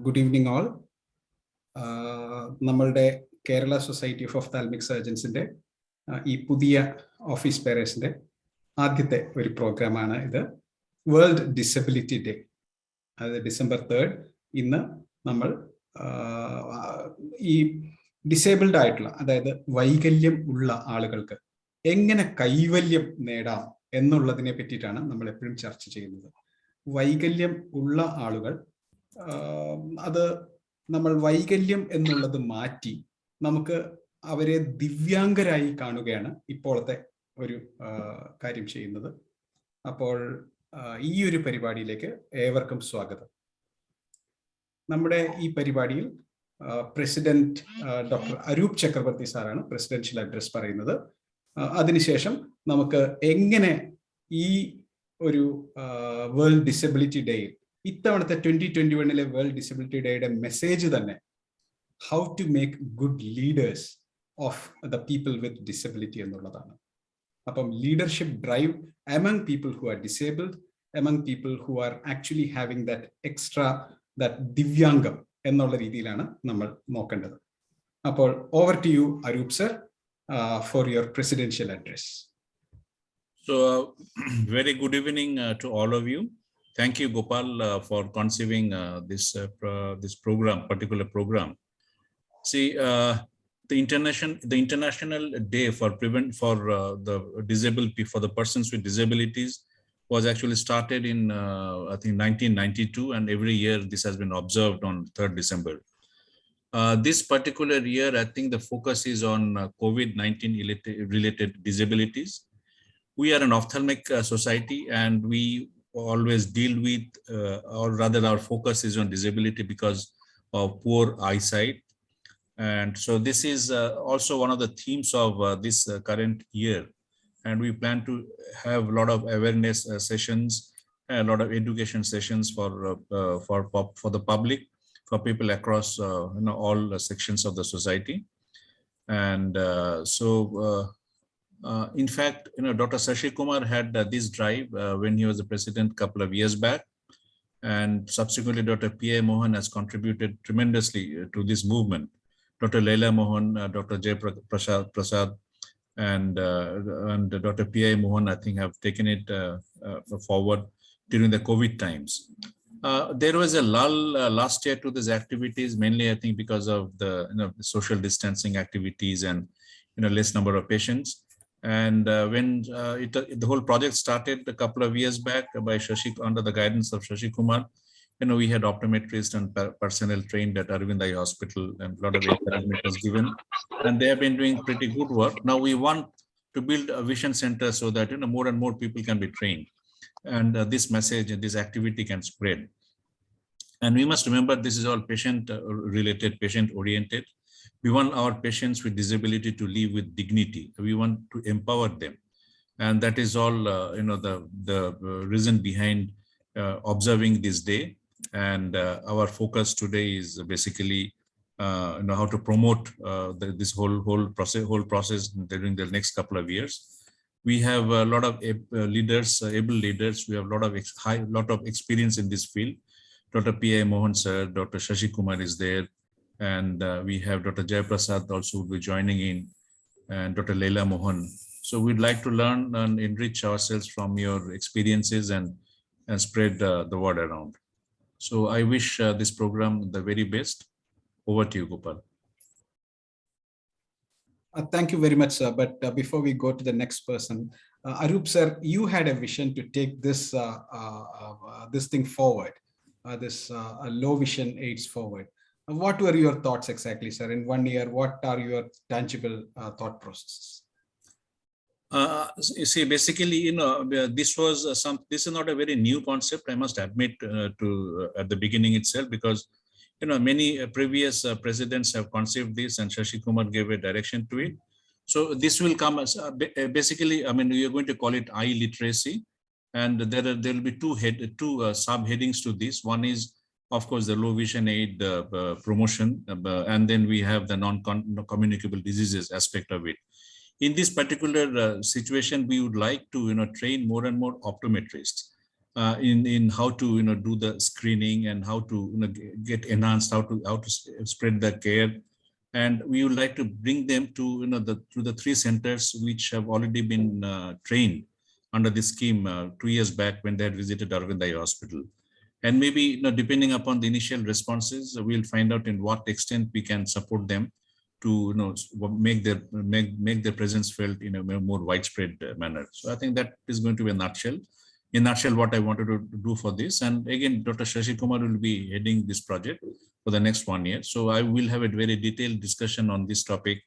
Good evening all. നമ്മളുടെ Kerala society of ophthalmic സർജൻസിന്റെ ഈ പുതിയ ഓഫീസ് പേരേഴ്സിന്റെ ആദ്യത്തെ ഒരു പ്രോഗ്രാമാണ് ഇത്. വേൾഡ് ഡിസബിലിറ്റി ഡേ, അത് December 3rd. ഇന്ന് നമ്മൾ ഈ ഡിസേബിൾഡ് ആയിട്ടുള്ള, അതായത് വൈകല്യം ഉള്ള ആളുകൾക്ക് എങ്ങനെ കൈവല്യം നേടാം എന്നുള്ളതിനെ പറ്റിയിട്ടാണ് നമ്മൾ എപ്പോഴും ചർച്ച ചെയ്യുന്നത്. വൈകല്യം ഉള്ള ആളുകൾ, അത് നമ്മൾ വൈകല്യം എന്നുള്ളത് മാറ്റി നമുക്ക് അവരെ ദിവ്യാംഗരായി കാണുകയാണ് ഇപ്പോഴത്തെ ഒരു കാര്യം ചെയ്യുന്നത്. അപ്പോൾ ഈ ഒരു പരിപാടിയിലേക്ക് ഏവർക്കും സ്വാഗതം. നമ്മുടെ ഈ പരിപാടിയിൽ പ്രസിഡന്റ് ഡോക്ടർ അരൂപ് ചക്രവർത്തി സാറാണ് പ്രസിഡൻഷ്യൽ അഡ്രസ് പറയുന്നത്. അതിനുശേഷം നമുക്ക് എങ്ങനെ ഈ ഒരു വേൾഡ് ഡിസബിലിറ്റി ഡേയിൽ, ഇത്തവണത്തെ 2021 വേൾഡ് ഡിസബിലിറ്റി ഡേയുടെ മെസ്സേജ് തന്നെ how to make good leaders of the people with disability എന്നുള്ളതാണ്. അപ്പം leadership drive among people who are disabled, among people who are actually having that extra, that ദിവ്യാംഗം എന്നുള്ള രീതിയിലാണ് നമ്മൾ നോക്കേണ്ടത്. അപ്പോൾ over to you Arup sir for your presidential address. So very good evening to all of you. Thank you, Gopal, for conceiving this particular program. See, the international day for the disabled, for the persons with disabilities, was actually started in I think 1992, and every year this has been observed on 3rd December. This particular year, I think the focus is on COVID-19 related disabilities. We are an ophthalmic society, and we always deal with, or rather our focus is on disability because of poor eyesight. And so this is also one of the themes of this current year. And we plan to have a lot of awareness sessions, a lot of education sessions for the public, for people across all sections of the society. And in fact, Dr. Shashi Kumar had this drive when he was the president a couple of years back, and subsequently Dr. P.A. Mohan has contributed tremendously to this movement. Dr. Leila Mohan, Dr. Jay Prasad, and Dr. P.A. Mohan, I think, have taken it forward during the COVID times. There was a lull last year to these activities, mainly I think because of the social distancing activities and less number of patients. And when the whole project started a couple of years back by Shashi, under the guidance of Shashi Kumar, we had optometrists and personnel trained at Arvind Eye Hospital, and a lot of encouragement was given, and they have been doing pretty good work. Now we want to build a vision center so that more and more people can be trained, and this message and this activity can spread. And we must remember this is all patient related, patient oriented. We want our patients with disability to live with dignity. We want to empower them, and that is all the reason behind observing this day. And our focus today is basically how to promote this whole process during the next couple of years. We have a lot of leaders, able leaders. We have a lot of experience in this field. Dr. P.A. Mohan sir, Dr. Shashi Kumar is there, and we have Dr. Jay Prasad also will be joining in, and Dr. Leila Mohan. So we'd like to learn and enrich ourselves from your experiences and spread the word around. So I wish this program the very best. Over to you, Gopal. Thank you very much, sir. But before we go to the next person, Arup sir, you had a vision to take this thing forward, this low vision aids forward. What were your thoughts exactly, sir? In 1 year, what are your tangible thought processes? You see, basically, this is not a very new concept, I must admit, at the beginning itself, because many previous presidents have conceived this, and Shashi Kumar gave a direction to it. So this will come as basically, I mean, we are going to call it eye literacy, and there will be two subheadings to this. One is, of course, the low vision aid promotion, and then we have the non-communicable diseases aspect of it. In this particular situation, we would like to train more and more optometrists. in how to do the screening and how to get enhanced, how to spread the care. And we would like to bring them to the 3 centers which have already been trained under this scheme 2 years back when they had visited Aravind Eye Hospital. And maybe depending upon the initial responses, we'll find out in what extent we can support them to make their presence felt in a more widespread manner. So I think that is going to be a nutshell. In a nutshell, what I wanted to do for this. And again, Dr. Shashi Kumar will be heading this project for the next 1 year. So I will have a very detailed discussion on this topic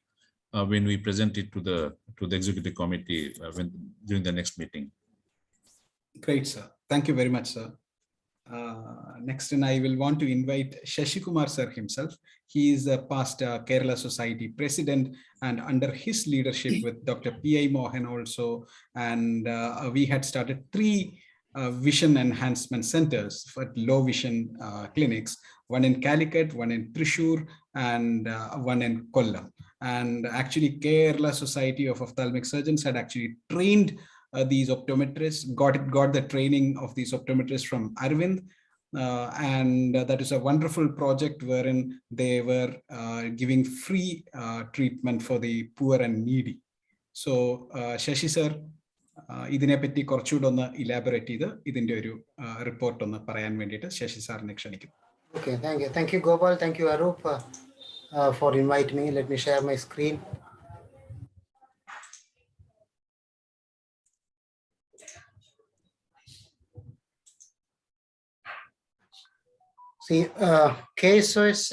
when we present it to the executive committee during the next meeting. Great, sir. Thank you very much, sir. Next, and I will want to invite Shashi Kumar sir himself. He is a past Kerala Society president, and under his leadership with Dr. P.I. Mohan also, and we had started 3 vision enhancement centers for low vision clinics, one in Calicut, one in Thrissur, and one in Kollam. And actually Kerala Society of Ophthalmic Surgeons had actually trained these optometrists, got the training of these optometrists from Aravind, and that is a wonderful project wherein they were giving free treatment for the poor and needy. So Shashi sir, ഇതിനെപ്പറ്റി കുറച്ചുകൂടെ ഒന്ന് elaborate ചെയ്ത് ഇതിന്റെ ഒരു report ഒന്ന് പറയാൻ വേണ്ടിയിട്ട് ശശി സാറിനെ ക്ഷണിക്കുന്നു. Okay, thank you Gopal, thank you Arup for inviting me. Let me share my screen. See, KSOS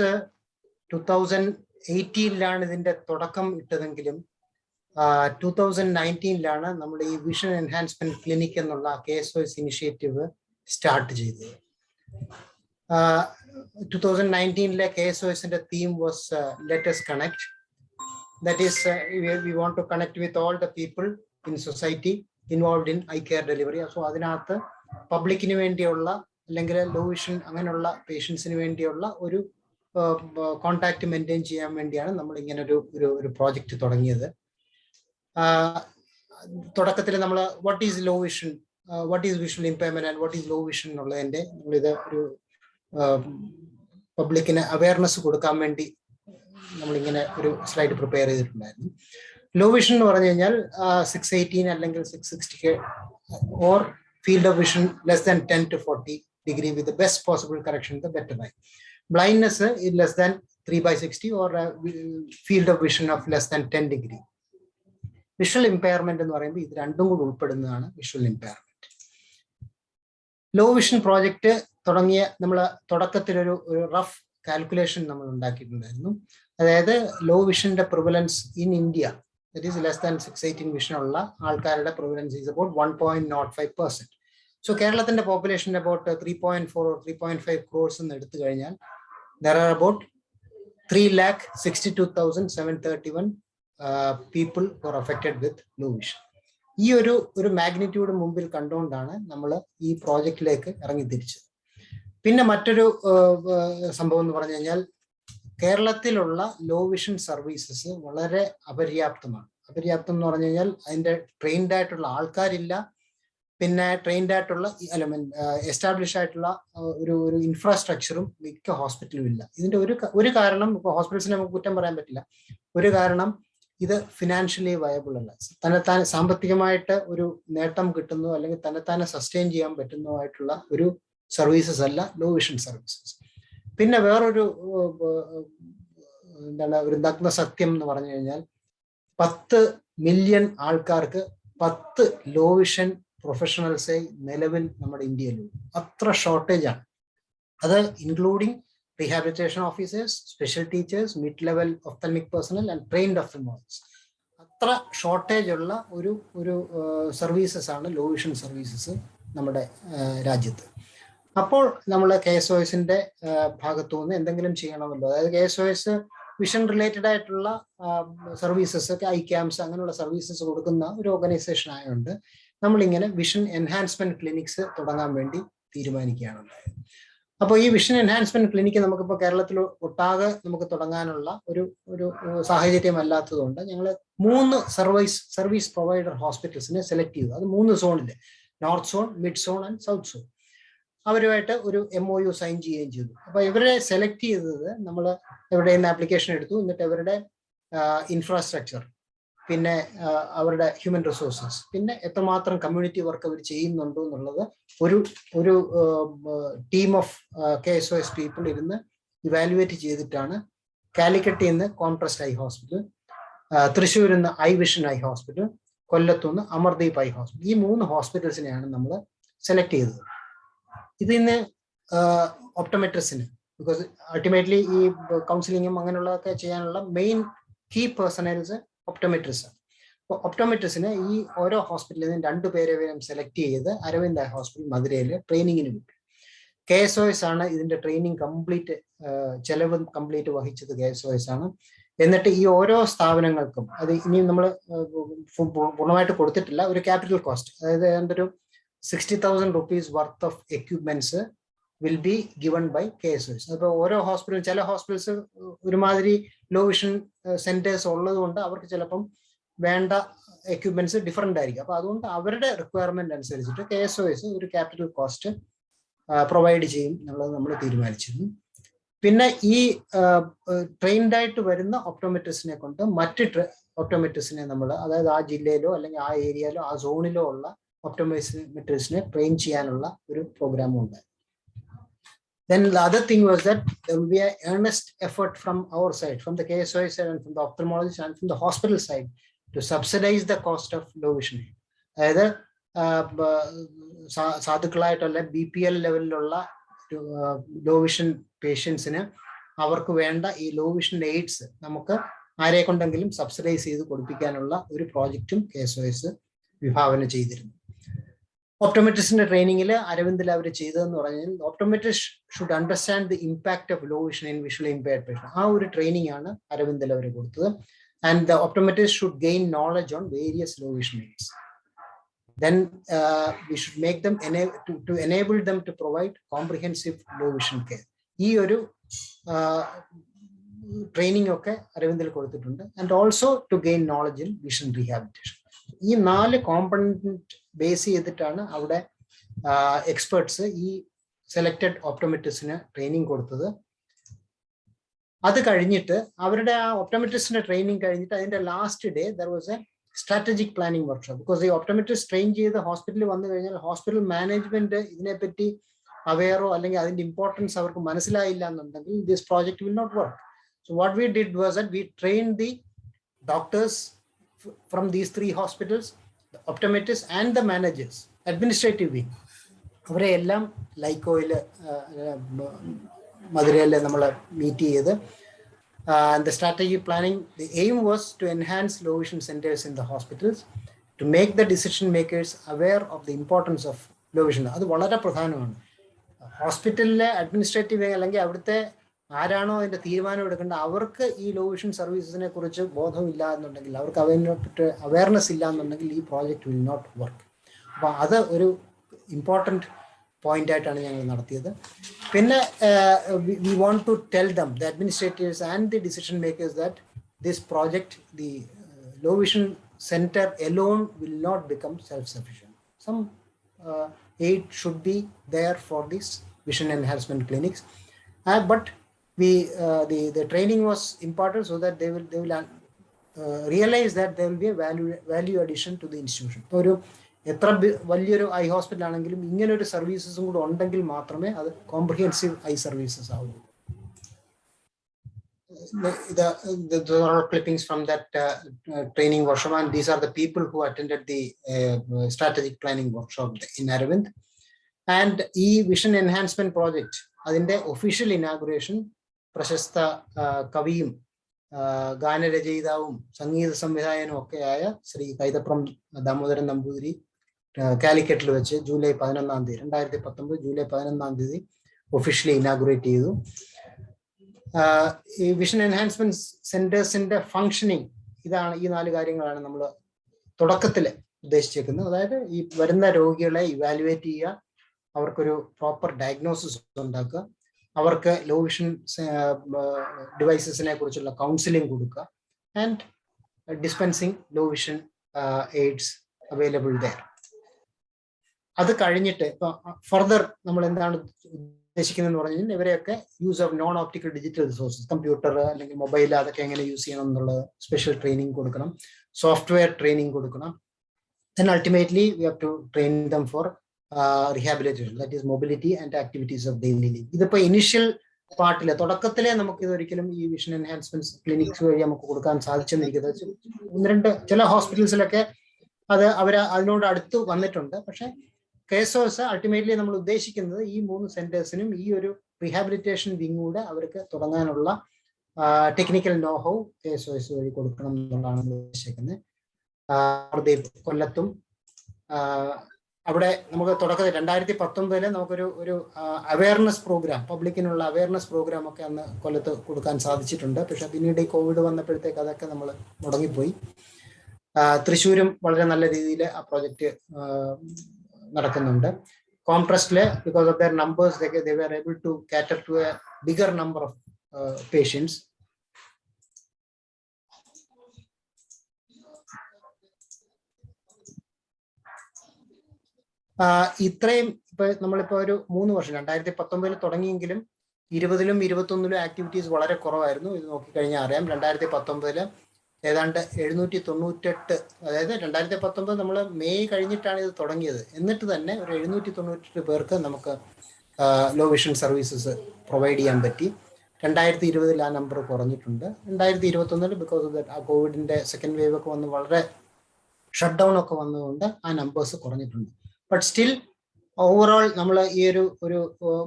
2018 ഇതിന്റെ തുടക്കം ഇട്ടതെങ്കിലും 2019 നമ്മൾ ഈ വിഷൻ എൻഹാൻസ്മെന്റ് ക്ലിനിക് എന്നുള്ള KSOS ഇനിഷ്യേറ്റീവ് സ്റ്റാർട്ട് ചെയ്തത്. 2019 KSOSന്റെ theme was let us connect. That is, we want to connect with all the people in society involved in eye care delivery. So അതിനകത്ത് പബ്ലിക്കിന് വേണ്ടിയുള്ള അല്ലെങ്കിൽ ലോ വിഷൻ അങ്ങനെയുള്ള പേഷ്യൻസിന് വേണ്ടിയുള്ള ഒരു കോൺടാക്ട് മെയിൻറ്റെയിൻ ചെയ്യാൻ വേണ്ടിയാണ് നമ്മൾ ഇങ്ങനെ ഒരു പ്രോജക്റ്റ് തുടങ്ങിയത്. തുടക്കത്തിൽ നമ്മൾ what is low vision, what is visual impairment and what is low vision എന്നുള്ളതിന്റെ നമ്മളിത് ഒരു പബ്ലിക്കിന് അവയർനെസ് കൊടുക്കാൻ വേണ്ടി നമ്മളിങ്ങനെ ഒരു സ്ലൈഡ് പ്രിപ്പയർ ചെയ്തിട്ടുണ്ടായിരുന്നു. ലോ വിഷൻ എന്ന് പറഞ്ഞു കഴിഞ്ഞാൽ 618 അല്ലെങ്കിൽ 660 or field of vision less than 10 to 40 degree with the best possible correction, the better eye. Blindness is less than 3/60 or field of vision of less than 10 degree. Visual impairment എന്ന് പറയുമ്പോൾ ഇത് രണ്ടും കൂടി ഉൾപ്പെടുന്നതാണ് visual impairment. Low vision project തുടങ്ങിയ നമ്മൾ തുടക്കത്തിൽ ഒരു റഫ് കാൽക്കുലേഷൻ നമ്മൾ ഉണ്ടാക്കിയിട്ടുണ്ടായിരുന്നു. അതായത് ലോ വിഷന്റെ prevalence in India, that is less than 618 vision ഉള്ള ആൾക്കാരുടെ പ്രിവലൻസ് is about 1.05%. So കേരളത്തിന്റെ പോപ്പുലേഷൻ about 3.4 or 3.5 crores എന്ന് എടുത്തു കഴിഞ്ഞാൽ there are about 3,62,731 people who are affected with low vision. ഈ ഒരു മാഗ്നിറ്റ്യൂഡ് മുമ്പിൽ കണ്ടുകൊണ്ടാണ് നമ്മൾ ഈ പ്രോജക്റ്റിലേക്ക് ഇറങ്ങി തിരിച്ചത്. പിന്നെ മറ്റൊരു സംഭവം എന്ന് പറഞ്ഞു കഴിഞ്ഞാൽ കേരളത്തിലുള്ള ലോ വിഷൻ സർവീസസ് വളരെ അപര്യാപ്തമാണ്. അപര്യാപ്തം എന്ന് പറഞ്ഞു കഴിഞ്ഞാൽ അതിന്റെ ട്രെയിൻഡ് ആയിട്ടുള്ള ആൾക്കാരില്ല, പിന്നെ ട്രെയിൻഡ് ആയിട്ടുള്ള എസ്റ്റാബ്ലിഷ് ആയിട്ടുള്ള ഒരു ഇൻഫ്രാസ്ട്രക്ചറും മിക്ക ഹോസ്പിറ്റലും ഇല്ല. ഇതിന്റെ ഒരു കാരണം, ഇപ്പോൾ ഹോസ്പിറ്റൽസിനെ നമുക്ക് കുറ്റം പറയാൻ പറ്റില്ല, ഒരു കാരണം ഇത് ഫിനാൻഷ്യലി വയബിൾ അല്ല. തന്നെത്താൻ സാമ്പത്തികമായിട്ട് ഒരു നേട്ടം കിട്ടുന്നതോ അല്ലെങ്കിൽ തന്നെത്താനെ സസ്റ്റെയിൻ ചെയ്യാൻ പറ്റുന്നതായിട്ടുള്ള ഒരു സർവീസസ് അല്ല ലോ വിഷൻ സർവീസസ്. പിന്നെ വേറൊരു ഒരു നഗ്ന സത്യം എന്ന് പറഞ്ഞു കഴിഞ്ഞാൽ 10 മില്യൺ ആൾക്കാർക്ക് 10 ലോ വിഷൻ പ്രൊഫഷണൽസേ നിലവിൽ നമ്മുടെ ഇന്ത്യയിലുള്ളൂ. അത്ര ഷോർട്ടേജ് ആണ്. അത് including rehabilitation officers, special teachers, mid-level ophthalmic personnel and trained ophthalmologists. അത്ര ഷോർട്ടേജ് ഉള്ള ഒരു സർവീസസ് ആണ് ലോ വിഷൻ സർവീസസ് നമ്മുടെ രാജ്യത്ത്. അപ്പോൾ നമ്മൾ KSOSന്റെ ഭാഗത്തു നിന്ന് എന്തെങ്കിലും ചെയ്യണമല്ലോ. അതായത് KSOS വിഷൻ റിലേറ്റഡ് ആയിട്ടുള്ള സർവീസസ് ഒക്കെ, ഐ ക്യാമ്പ്സ് അങ്ങനെയുള്ള സർവീസസ് കൊടുക്കുന്ന ഒരു ഓർഗനൈസേഷൻ ആയതുകൊണ്ട് നമ്മളിങ്ങനെ വിഷൻ എൻഹാൻസ്മെന്റ് ക്ലിനിക്സ് തുടങ്ങാൻ വേണ്ടി തീരുമാനിക്കുകയാണ് ഉണ്ടായത്. അപ്പോൾ ഈ വിഷൻ എൻഹാൻസ്മെന്റ് ക്ലിനിക്ക് നമുക്കിപ്പോൾ കേരളത്തിൽ ഒട്ടാകെ നമുക്ക് തുടങ്ങാനുള്ള ഒരു സാഹചര്യം അല്ലാത്തതുകൊണ്ട് ഞങ്ങൾ 3 സർവീസ് പ്രൊവൈഡർ ഹോസ്പിറ്റൽസിനെ സെലക്ട് ചെയ്തു. അത് 3 സോണില്, north zone, mid zone and south zone. അവരുമായിട്ട് ഒരു MOU സൈൻ ചെയ്യുകയും ചെയ്തു. അപ്പോൾ ഇവരെ സെലക്ട് ചെയ്തത് നമ്മൾ എവിടെ നിന്ന് ആപ്ലിക്കേഷൻ എടുത്തു, എന്നിട്ട് അവരുടെ ഇൻഫ്രാസ്ട്രക്ചർ, പിന്നെ അവരുടെ ഹ്യൂമൻ റിസോഴ്സസ്, പിന്നെ എത്രമാത്രം കമ്മ്യൂണിറ്റി വർക്ക് അവർ ചെയ്യുന്നുണ്ടോ എന്നുള്ളത് ഒരു ടീം ഓഫ് KSOS പീപ്പിൾ ഇരുന്ന് ഇവാലുവേറ്റ് ചെയ്തിട്ടാണ് കാലിക്കറ്റിൽ നിന്ന് കോൺട്രസ്റ്റ് ഐ ഹോസ്പിറ്റൽ, തൃശ്ശൂരിൽ നിന്ന് ഐ വിഷൻ ഐ ഹോസ്പിറ്റൽ, കൊല്ലത്തുനിന്ന് അമർദീപ് ഐ ഹോസ്പിറ്റൽ, ഈ 3 ഹോസ്പിറ്റൽസിനെയാണ് നമ്മൾ സെലക്ട് ചെയ്തത്. ഇതിന്ന് ഒപ്റ്റോമെട്രിസ്റ്റിന്, ബിക്കോസ് അൾട്ടിമേറ്റ്ലി ഈ കൗൺസിലിങ്ങും അങ്ങനെയുള്ളതൊക്കെ ചെയ്യാനുള്ള മെയിൻ കീ പേഴ്സണൽസ് ഒപ്റ്റോമെട്രിസ്റ്റ്. അപ്പോൾ ഒപ്റ്റോമെട്രിസ്റ്റിന് ഈ ഓരോ ഹോസ്പിറ്റലിൽ നിന്നും 2 പേരെ സെലക്ട് ചെയ്ത് അരവിന്ദ് ഐ ഹോസ്പിറ്റൽ മധുരയിൽ ട്രെയിനിങ്ങിന് വിട്ടു. KSOS ആണ് ഇതിന്റെ ട്രെയിനിങ് കംപ്ലീറ്റ്, ചെലവ് കംപ്ലീറ്റ് വഹിച്ചത് KSOS ആണ്. എന്നിട്ട് ഈ ഓരോ സ്ഥാപനങ്ങൾക്കും, അത് ഇനി നമ്മൾ പൂർണ്ണമായിട്ട് കൊടുത്തിട്ടില്ല, ഒരു ക്യാപിറ്റൽ കോസ്റ്റ്, അതായത് ഏതൊരു 60,000 rupees worth of equipments will be given by KSOS. അപ്പോൾ ഓരോ ഹോസ്പിറ്റലും, ചില ഹോസ്പിറ്റൽസ് ഒരുമാതിരി ലോ വിഷൻ സെന്റേഴ്സ് ഉള്ളത് കൊണ്ട് അവർക്ക് ചിലപ്പം വേണ്ട എക്യുപ്മെന്റ്സ് ഡിഫറെന്റ് ആയിരിക്കും. അപ്പോൾ അതുകൊണ്ട് അവരുടെ റിക്വയർമെന്റ് അനുസരിച്ചിട്ട് KSOS ഒരു ക്യാപിറ്റൽ കോസ്റ്റ് പ്രൊവൈഡ് ചെയ്യും എന്നുള്ളത് നമ്മൾ തീരുമാനിച്ചിരുന്നു. പിന്നെ ഈ ട്രെയിൻഡ് ആയിട്ട് വരുന്ന ഒപ്റ്റോമെട്രിസ്റ്റിനെ കൊണ്ട് മറ്റ് ഒപ്റ്റോമെട്രിസ്റ്റിനെ നമ്മൾ, അതായത് ആ ജില്ലയിലോ അല്ലെങ്കിൽ ആ ഏരിയയിലോ ആ സോണിലോ ഉള്ള ഒപ്റ്റോമെട്രിസ്റ്റിനെ ട്രെയിൻ ചെയ്യാനുള്ള ഒരു പ്രോഗ്രാമും ഉണ്ട്. Then the other thing was that there will be an earnest effort from our side, from the KSOS side and from the ophthalmologist and from the hospital side, to subsidize the cost of low vision. അതായത് സാധുക്കളായിട്ടുള്ള BPL ലെവലിലുള്ള low vision പേഷ്യൻസിന് അവർക്ക് വേണ്ട ഈ law vision AIDS നമുക്ക് ആരെ കൊണ്ടെങ്കിലും subsidise ചെയ്ത് കൊടുപ്പിക്കാനുള്ള ഒരു പ്രോജക്റ്റും KSOS വിഭാവന ചെയ്തിരുന്നു. ഒപ്റ്റോമെട്രിസ്റ്റിന്റെ ട്രെയിനിങ്ങിൽ അരവിന്ദിൽ അവർ ചെയ്തതെന്ന് പറഞ്ഞാൽ, optometrist should understand the impact of low vision in visually impaired patient. ആ ഒരു ട്രെയിനിങ് ആണ് അരവിന്ദിൽ അവർ കൊടുത്തത്. And the optometrist should gain knowledge on various low vision aids. Then we should make them to enable them to provide comprehensive low vision care. ഈ ഒരു training ഒക്കെ അരവിന്ദിൽ കൊടുത്തിട്ടുണ്ട്. And also to gain knowledge in vision rehabilitation. ഈ 4 component base ചെയ്തിട്ടാണ് അവിടെ experts ഈ selected ഒപ്റ്റോമെട്രിസ്റ്റിന് training കൊടുത്തത്. അത് കഴിഞ്ഞിട്ട് അവരുടെ ആ ഒപ്റ്റോമെട്രിസ്റ്റിന്റെ ട്രെയിനിങ് കഴിഞ്ഞിട്ട് അതിന്റെ last day there was A strategic planning workshop. Because ഈ ഒപ്റ്റോമെട്രിസ്റ്റ് ട്രെയിൻ ചെയ്ത് ഹോസ്പിറ്റലിൽ വന്നു കഴിഞ്ഞാൽ ഹോസ്പിറ്റൽ മാനേജ്മെന്റ് ഇതിനെപ്പറ്റി അവെയറോ അല്ലെങ്കിൽ അതിന്റെ ഇമ്പോർട്ടൻസ് അവർക്ക് മനസ്സിലായില്ല എന്നുണ്ടെങ്കിൽ this project will not work. So what we did was that we trained the doctors from these 3 hospitals, optometrist and the managers, administrative wing, അവരെ എല്ലാം ലൈക്കോയിൽ മധുരയിൽ നമ്മൾ മീറ്റ് ചെയ്ത്. And the strategic planning, the aim was to enhance low vision centers in the hospitals, to make the decision makers aware of the importance of low vision. അത് വളരെ പ്രധാനമാണ്. ഹോസ്പിറ്റലിലെ administrative അല്ലെങ്കിൽ അവിടുത്തെ ആരാണോ അതിന്റെ തീരുമാനം എടുക്കേണ്ട അവർക്ക് ഈ ലോ വിഷൻ സർവീസസിനെ കുറിച്ച് ബോധമില്ല എന്നുണ്ടെങ്കിൽ, അവർക്ക് അതിനെപ്പറ്റി അവയർനെസ് ഇല്ല എന്നുണ്ടെങ്കിൽ ഈ പ്രോജക്റ്റ് വിൽ നോട്ട് വർക്ക്. അപ്പോൾ അത് ഒരു ഇമ്പോർട്ടൻറ്റ് പോയിന്റ് ആയിട്ടാണ് ഞങ്ങൾ നടത്തിയത്. പിന്നെ we want to tell them, the administrators and the decision makers, that this project, the low vision center alone will not become self-sufficient. Some aid should be there for these vision enhancement clinics, but the training was important so that they will realize that there will be a value addition to the institution. ഒരു എത്ര വലിയൊരു eye hospital ആണെങ്കിലും ഇങ്ങനെ ഒരു സർവീസസും കൂടെ ഉണ്ടെങ്കിൽ മാത്രമേ അത് കോംപ്രിഹെൻസീവ് ഐ സർവീസസ് ആവുള്ളൂ. There are clippings from that training workshop, and these are the people who attended the strategic planning workshop in Aravind. And ഈ വിഷൻ എൻഹാൻസ്മെന്റ് പ്രോജക്റ്റ് അതിന്റെ ഒഫീഷ്യൽ ഇനാഗുറേഷൻ പ്രശസ്ത കവിയും ഗാനരചയിതാവും സംഗീത സംവിധായകനും ഒക്കെ ആയ ശ്രീ കൈതപ്രം ദാമോദരൻ നമ്പൂതിരി കാലിക്കറ്റിൽ വെച്ച് ജൂലൈ 11 2019 ജൂലൈ 11 ഒഫീഷ്യലി ഇനാഗുറേറ്റ് ചെയ്തു. ഈ വിഷൻ എൻഹാൻസ്മെന്റ് സെന്റേഴ്സിന്റെ ഫങ്ഷനിങ് ഇതാണ്, ഈ 4 കാര്യങ്ങളാണ് നമ്മൾ തുടക്കത്തിൽ ഉദ്ദേശിച്ചേക്കുന്നത്. അതായത് ഈ വരുന്ന രോഗികളെ ഇവാലുവേറ്റ് ചെയ്യുക, അവർക്കൊരു പ്രോപ്പർ ഡയഗ്നോസിസ് ഉണ്ടാക്കുക, അവർക്ക് ലോ വിഷൻ ഡിവൈസസിനെ കുറിച്ചുള്ള കൗൺസിലിംഗ് കൊടുക്കുക, and dispensing low vision aids available there. അത് കഴിഞ്ഞിട്ട് ഇപ്പൊ ഫർദർ നമ്മൾ എന്താണ് ഉദ്ദേശിക്കുന്നതെന്ന് പറഞ്ഞു കഴിഞ്ഞാൽ ഇവരെയൊക്കെ use of non optical digital resources, computer അല്ലെങ്കിൽ മൊബൈൽ, അതൊക്കെ എങ്ങനെ യൂസ് ചെയ്യണം എന്നുള്ളത് സ്പെഷ്യൽ ട്രെയിനിങ് കൊടുക്കണം, സോഫ്റ്റ്വെയർ ട്രെയിനിങ് കൊടുക്കണം. Then ultimately we have to train them for rehabilitation, that is mobility and activities of daily living. ഇതിപ്പോ ഇനിഷ്യൽ പാർട്ടിലെ തുടക്കത്തിലെ നമുക്ക് ഇതൊരിക്കലും ഈ വിഷൻ എൻഹാൻസ്മെന്റ് ക്ലിനിക്സ് വഴി നമുക്ക് കൊടുക്കാൻ സാധിച്ചെന്നിരിക്കുന്നത്. ഒന്ന് രണ്ട് ചില ഹോസ്പിറ്റൽസിലൊക്കെ അത് അതിനോട് അടുത്ത് വന്നിട്ടുണ്ട്. പക്ഷെ KSOS അൾട്ടിമേറ്റ്ലി നമ്മൾ ഉദ്ദേശിക്കുന്നത് ഈ 3 സെന്റേഴ്സിനും ഈ ഒരു റീഹാബിലിറ്റേഷൻ വിങ് കൂടെ അവർക്ക് തുടങ്ങാനുള്ള ടെക്നിക്കൽ നോഹൗ KSOS വഴി കൊടുക്കണം എന്നുള്ളതാണ് നമ്മൾ ഉദ്ദേശിക്കുന്നത്. കൊല്ലത്തും അവിടെ നമുക്ക് തുടക്കത്തിൽ 2019 നമുക്കൊരു അവയർനെസ് പ്രോഗ്രാം, പബ്ലിക്കിനുള്ള അവയർനെസ് പ്രോഗ്രാം ഒക്കെ അന്ന് കൊല്ലത്ത് കൊടുക്കാൻ സാധിച്ചിട്ടുണ്ട്. പക്ഷെ പിന്നീട് ഈ കോവിഡ് വന്നപ്പോഴത്തേക്ക് അതൊക്കെ നമ്മൾ മുടങ്ങിപ്പോയി. തൃശ്ശൂരും വളരെ നല്ല രീതിയിൽ ആ പ്രോജക്റ്റ് നടക്കുന്നുണ്ട്. കോംട്രസ്റ്റില് because of their numbers they were able to cater to a bigger number of patients. ഇത്രയും ഇപ്പൊ നമ്മളിപ്പോ ഒരു 3 വർഷം 2019 തുടങ്ങിയെങ്കിലും 20-ലും 21-ലും ആക്ടിവിറ്റീസ് വളരെ കുറവായിരുന്നു. ഇത് നോക്കിക്കഴിഞ്ഞാൽ അറിയാം. 2019 ഏതാണ്ട് 798, അതായത് 2019 നമ്മൾ മെയ് കഴിഞ്ഞിട്ടാണ് ഇത് തുടങ്ങിയത്. എന്നിട്ട് തന്നെ ഒരു 798 പേർക്ക് നമുക്ക് ലോ വിഷൻ സർവീസസ് പ്രൊവൈഡ് ചെയ്യാൻ പറ്റി. 2020 ആ നമ്പർ കുറഞ്ഞിട്ടുണ്ട്. 2021 ബിക്കോസ് ഓഫ് ദാറ്റ് ആ കോവിഡിന്റെ സെക്കൻഡ് വേവ് ഒക്കെ വന്ന് വളരെ ഷട്ട് ഡൗൺ ഒക്കെ വന്നതുകൊണ്ട് ആ നമ്പേഴ്സ് കുറഞ്ഞിട്ടുണ്ട്. ബട്ട് സ്റ്റിൽ ഓവറോൾ നമ്മൾ ഈ ഒരു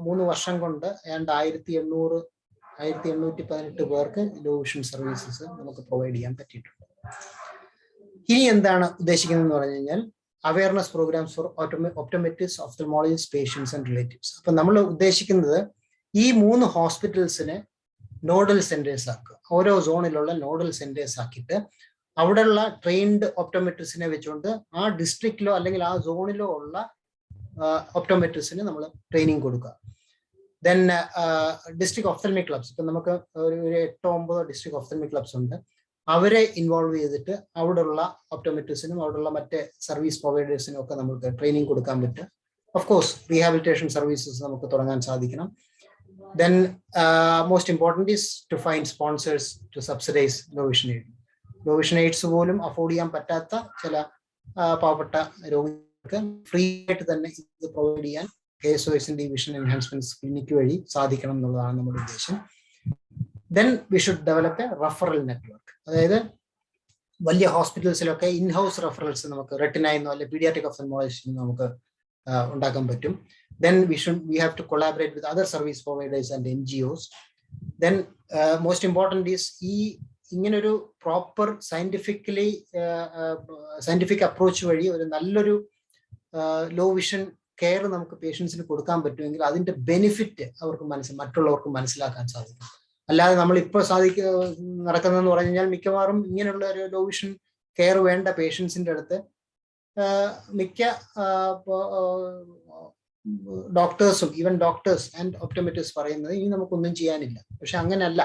3 വർഷം കൊണ്ട് ഏതാണ്ട് 1818 പേർക്ക് ലോ വിഷൻ സർവീസസ് നമുക്ക് പ്രൊവൈഡ് ചെയ്യാൻ പറ്റിയിട്ടുണ്ട്. ഇനി എന്താണ് ഉദ്ദേശിക്കുന്നതെന്ന് പറഞ്ഞു കഴിഞ്ഞാൽ awareness programmes for optometrist, ophthalmologist, patients and relatives. അപ്പൊ നമ്മൾ ഉദ്ദേശിക്കുന്നത് ഈ 3 ഹോസ്പിറ്റൽസിനെ നോഡൽ സെന്റേഴ്സ് ആക്കുക. ഓരോ സോണിലുള്ള നോഡൽ സെന്റേഴ്സ് ആക്കിയിട്ട് അവിടെയുള്ള ട്രെയിൻഡ് ഒപ്റ്റോമെട്രിസ്റ്റിനെ വെച്ചുകൊണ്ട് ആ ഡിസ്ട്രിക്റ്റിലോ അല്ലെങ്കിൽ ആ സോണിലോ ഉള്ള ഒപ്റ്റോമെട്രിസ്റ്റിന് നമ്മൾ ട്രെയിനിങ് കൊടുക്കുക. ദെൻ ഡിസ്ട്രിക്ട് ഒഫ്തൽമിക് ക്ലബ്സ്, ഇപ്പം നമുക്ക് ഒരു 8-9 ഡിസ്ട്രിക്ട് ഒഫ്തൽമിക് ക്ലബ്സ് ഉണ്ട്. അവരെ ഇൻവോൾവ് ചെയ്തിട്ട് അവിടെയുള്ള ഒപ്റ്റോമെട്രിസ്റ്റിനും അവിടെയുള്ള മറ്റ് സർവീസ് പ്രൊവൈഡേഴ്സിനും ഒക്കെ നമുക്ക് ട്രെയിനിങ് കൊടുക്കാൻ പറ്റും. ഓഫ് കോഴ്സ് റീഹാബിലിറ്റേഷൻ സർവീസസ് നമുക്ക് തുടങ്ങാൻ സാധിക്കണം. Then most important is to find sponsors to subsidize low vision aid. Low vision aids പോലും അഫോർഡ് ചെയ്യാൻ പറ്റാത്ത ചില പാവപ്പെട്ട രോഗികൾക്ക് ഫ്രീ ആയിട്ട് തന്നെ ഇത് പ്രൊവൈഡ് ചെയ്യാൻ KSOSന്റെ വിഷൻ എൻഹാൻസ്മെന്റ് ക്ലിനിക് വഴി സാധിക്കണം എന്നുള്ളതാണ് നമ്മുടെ ഉദ്ദേശം. Then we should develop A referral network. അതായത് വലിയ ഹോസ്പിറ്റൽസിലൊക്കെ ഇൻഹൗസ് റെഫറൽസ് നമുക്ക് റെറ്റിനയെന്നോ അല്ലെങ്കിൽ പീഡിയാട്രിക് ഒഫ്തൽമോളജിസ്റ്റോ നമുക്ക് ഉണ്ടാക്കാൻ പറ്റും. Then we have to collaborate with other service providers and NGOs. Then most important is ഈ ഇങ്ങനൊരു പ്രോപ്പർ സയന്റിഫിക് അപ്രോച്ച് വഴി ഒരു നല്ലൊരു ലോ വിഷൻ കെയർ നമുക്ക് പേഷ്യൻസിന് കൊടുക്കാൻ പറ്റുമെങ്കിൽ അതിന്റെ ബെനിഫിറ്റ് അവർക്ക് മറ്റുള്ളവർക്ക് മനസ്സിലാക്കാൻ സാധിക്കും. അല്ലാതെ നമ്മൾ ഇപ്പോൾ നടക്കുന്നതെന്ന് പറഞ്ഞു കഴിഞ്ഞാൽ മിക്കവാറും ഇങ്ങനെയുള്ള ഒരു ലോ വിഷൻ കെയർ വേണ്ട പേഷ്യൻസിന്റെ അടുത്ത് മിക്ക ഡോക്ടേഴ്സും ഈവൻ ഡോക്ടേഴ്സ് ആൻഡ് ഒപ്റ്റോമെട്രിസ്റ്റ് പറയുന്നത് ഇനി നമുക്കൊന്നും ചെയ്യാനില്ല. പക്ഷെ അങ്ങനെയല്ല.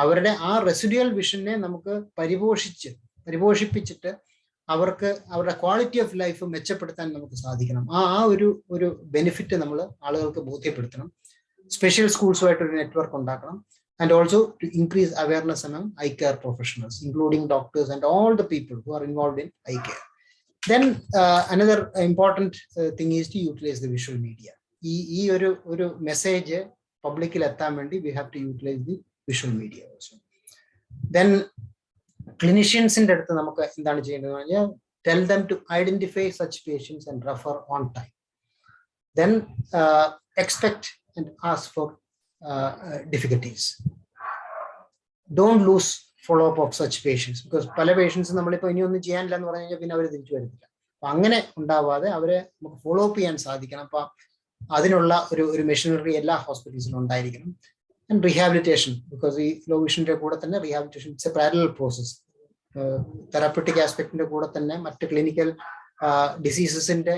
അവരുടെ ആ റെസിഡ്യുവൽ വിഷനെ നമുക്ക് പരിപോഷിപ്പിച്ചിട്ട് അവർക്ക് അവരുടെ ക്വാളിറ്റി ഓഫ് ലൈഫ് മെച്ചപ്പെടുത്താൻ നമുക്ക് സാധിക്കണം. ആ ഒരു ബെനിഫിറ്റ് നമ്മൾ ആളുകൾക്ക് ബോധ്യപ്പെടുത്തണം. സ്പെഷ്യൽ സ്കൂൾസുമായിട്ടൊരു നെറ്റ്വർക്ക് ഉണ്ടാക്കണം. and also to increase awareness among eye care professionals, including doctors and all the people who are involved in eye care. Then another important thing is to utilize the visual media. ഈ ഒരു message പബ്ലിക്കിൽ എത്താൻ വേണ്ടി we have to utilize the visual media also. Then ക്ലിനിഷ്യൻസിന്റെ അടുത്ത് നമുക്ക് എന്താണ് ചെയ്യേണ്ടതെന്ന് പറഞ്ഞാൽ tell them to identify such patients and refer on time. Then expect and ask for difficulties. Don't lose follow-up of such patients, because പല patients നമ്മളിപ്പോൾ ഇനിയൊന്നും ചെയ്യാനില്ല എന്ന് പറഞ്ഞു കഴിഞ്ഞാൽ പിന്നെ അവർ തിരിച്ചു വരുന്നില്ല. അപ്പൊ അങ്ങനെ ഉണ്ടാവാതെ അവരെ നമുക്ക് ഫോളോ അപ്പ് ചെയ്യാൻ സാധിക്കണം. അപ്പൊ അതിനുള്ള ഒരു മെഷീനറി എല്ലാ ഹോസ്പിറ്റൽസിലും ഉണ്ടായിരിക്കണം. ആൻഡ് റീഹാബിലിറ്റേഷൻ, ബിക്കോസ് ഈ ലോ വിഷന്റെ കൂടെ തന്നെ rehabilitation it's a parallel process. Therapeutic ആസ്പെക്ടിന്റെ കൂടെ തന്നെ മറ്റ് ക്ലിനിക്കൽ ഡിസീസസിന്റെ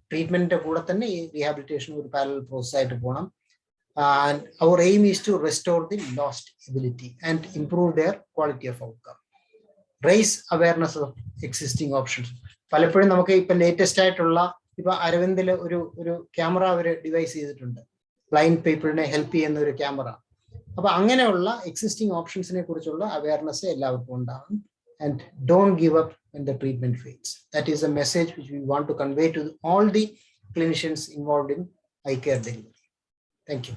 ട്രീറ്റ്മെന്റിന്റെ കൂടെ തന്നെ ഈ റീഹാബിലിറ്റേഷൻ ഒരു പാരലൽ പ്രോസസ് ആയിട്ട് പോകണം. And our aim is to restore the lost ability and improve their quality of outcome. Raise awareness of existing options. പലപ്പോഴും നമുക്ക് ഇപ്പൊ ലേറ്റസ്റ്റ് ആയിട്ടുള്ള ഇപ്പൊ അരവിന്ദിൽ ഒരു ക്യാമറ അവർ ഡിവൈസ് ചെയ്തിട്ടുണ്ട്, ബ്ലൈൻഡ് പീപ്പിളിനെ ഹെൽപ്പ് ചെയ്യുന്ന ഒരു ക്യാമറ. അപ്പൊ അങ്ങനെയുള്ള എക്സിസ്റ്റിംഗ് ഓപ്ഷൻസിനെ കുറിച്ചുള്ള അവയർനെസ് എല്ലാവർക്കും ഉണ്ടാകും. And don't give up when the treatment fails. That is a message which we want to convey to all the clinicians involved in eye care delivery. Thank you.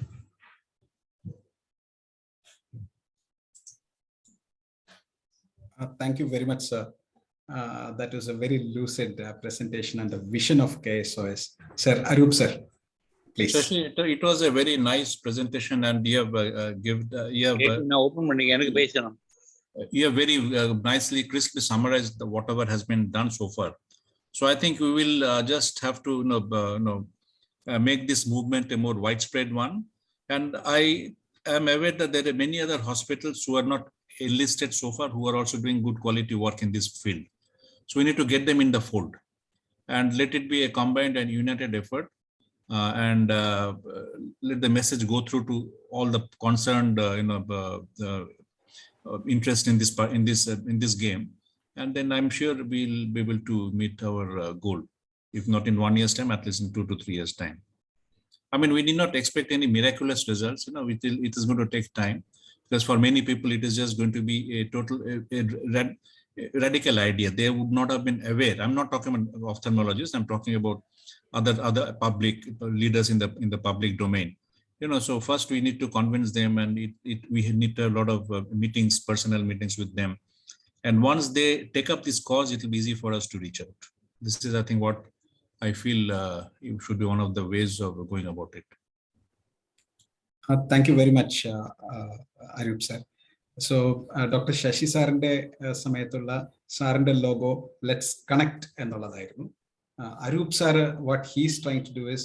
Thank you very much, sir. That was a very lucid presentation and the vision of KSOS. Sir, Arup sir, please. Shashi, it was a very nice presentation, and you have you have very nicely, crisply summarized whatever has been done so far. So I think we will just have to make this movement a more widespread one. And I am aware that there are many other hospitals who are not enlisted so far, who are also doing good quality work in this field. So we need to get them in the fold and let it be a combined and united effort, and let the message go through to all the concerned interest in this game, and then I'm sure we'll be able to meet our goal, if not in 1 year's time, at least in 2 to 3 years' time. I mean, we did not expect any miraculous results. It is going to take time, because for many people it is just going to be a total radical idea. They would not have been aware. I'm not talking about ophthalmologists. I'm talking about other public leaders in the public domain. So first we need to convince them, and we need to have a lot of meetings, personal meetings with them. And once they take up this cause, it will be easy for us to reach out. This is, I think, what I feel it should be one of the ways of going about it. Thank you very much, Arup sir. So Dr. Shashi സാറിന്റെ സമയത്തുള്ള സാറിന്റെ logo let's connect എന്നുള്ളതായിരുന്നു. Arup sir, what he's trying to do is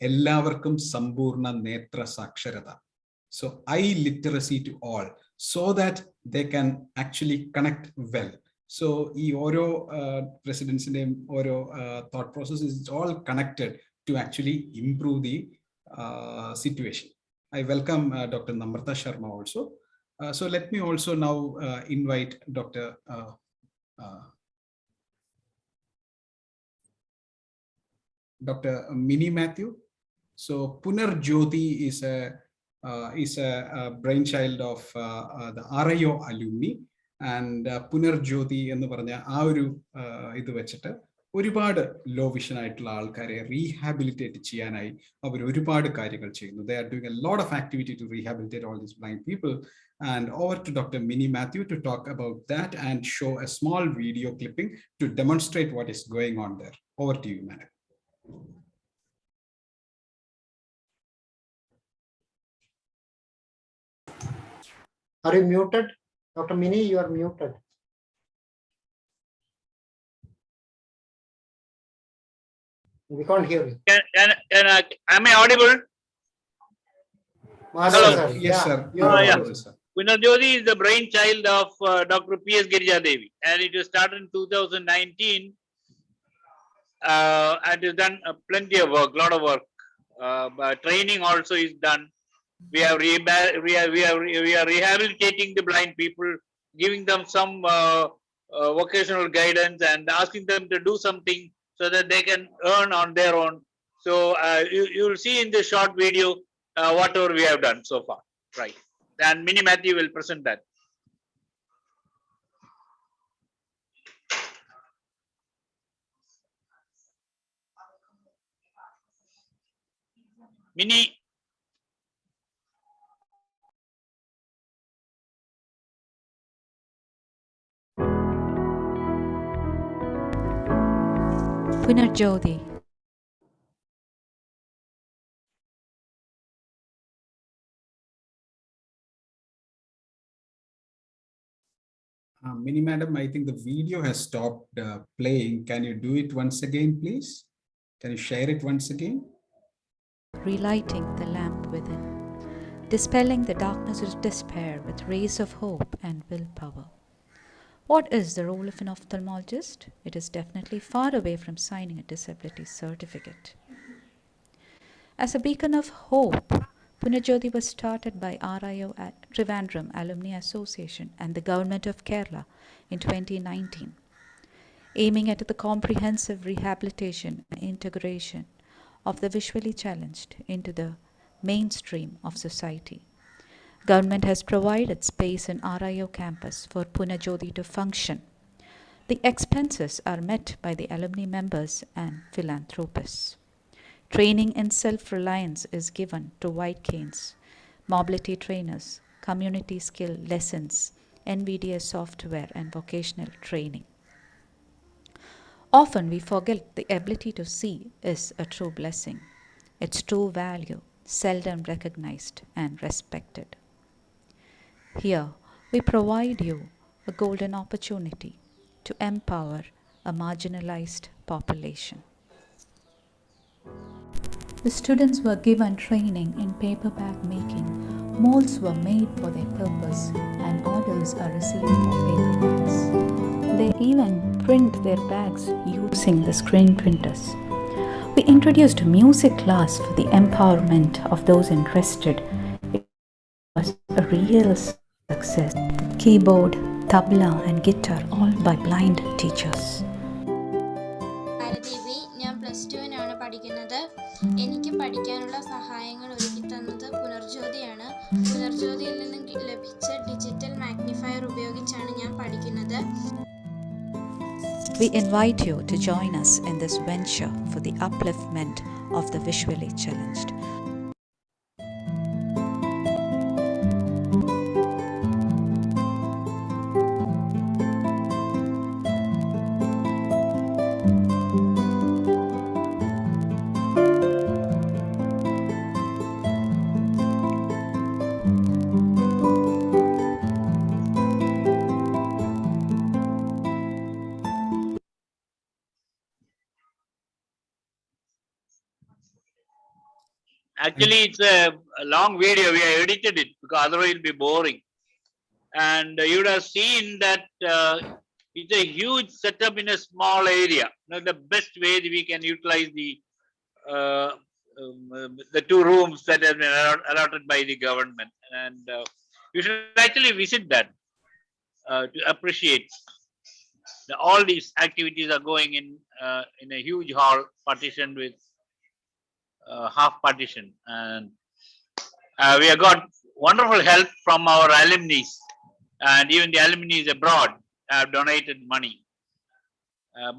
എല്ലാവർക്കും സമ്പൂർണ്ണ നേത്ര സാക്ഷരത, so eye literacy to all, so that they can actually connect well. So ഈ ഓരോ പ്രസിഡൻസിന്റെയും ഓരോ thought process is all connected to actually improve the situation. I welcome Dr. Namrata Sharma also. So let me also now invite Dr. Mini Matthew. So Punarjyoti is a brainchild of the RIO alumni, and Punarjyoti എന്ന് പറഞ്ഞ ആ ഒരു ഇത് വെച്ചിട്ട് ഒരുപാട് low vision ആയിട്ടുള്ള ആൾക്കാരെ rehabilitate ചെയ്യാനായി അവർ ഒരുപാട് കാര്യങ്ങൾ ചെയ്യുന്നു. They are doing a lot of activity to rehabilitate all these blind people. And over to Dr. Mini Matthew to talk about that and show a small video clipping to demonstrate what is going on there. Over to you, madam. Are you muted? Dr. Mini, you are muted. We can't hear you. Am I audible? Hello. Sir. Yes, sir. Sir. Punarjyoti is the brainchild of Dr. P.S. Girija Devi, and it was started in 2019, and has done plenty of work, lot of work. Training also is done. We are rehabilitating the blind people, giving them some vocational guidance and asking them to do something so that they can earn on their own. So you will see in this short video whatever we have done so far, right? And Mini Matthew will present that. Mini. Punarjyoti. Mini madam, I think the video has stopped playing. Can you do it once again, please? Can you share it once again? Relighting the lamp within, dispelling the darkness of despair with rays of hope and willpower. What is the role of an ophthalmologist? It is definitely far away from signing a disability certificate. As a beacon of hope, Punarjyoti was started by RIO at Trivandrum Alumni Association and the Government of Kerala in 2019. aiming at the comprehensive rehabilitation and integration of the visually challenged into the mainstream of society. Government has provided space in RIO campus for Punajodi to function. The expenses are met by the alumni members and philanthropists. Training in self-reliance is given to white canes, mobility trainers, community skill lessons, NVDA software and vocational training. Often we forget the ability to see is a true blessing. Its true value, seldom recognized and respected. Here, we provide you a golden opportunity to empower a marginalized population. The students were given training in paper bag making. Molds were made for their purpose and orders are received for paper bags. They even print their bags using the screen printers. We introduced a music class for the empowerment of those interested. It was a real success. Keyboard, tabla and guitar all by blind teachers. ദേവി ഞാൻ +2-നാണ് പഠിക്കുന്നത്. എനിക്ക് പഠിക്കാനുള്ള സഹായങ്ങൾ ഒരുക്കി തന്നത് പുനർജ്യോതിയാണ്. പുനർജ്യോതിയിൽ നിന്നും ലഭിച്ച digital magnifier ഉപയോഗിച്ചാണ് ഞാൻ പഠിക്കുന്നത്. We invite you to join us in this venture for the upliftment of the visually challenged. Actually, it's a long video. We have edited it because otherwise it'll be boring. And you would have seen that it's a huge setup in a small area. Now, the best way that we can utilize the 2 rooms that have been allotted by the government, and you should actually visit that to appreciate all these activities are going in a huge hall partitioned with half partition, and we have got wonderful help from our alumni, and even the alumni abroad have donated money.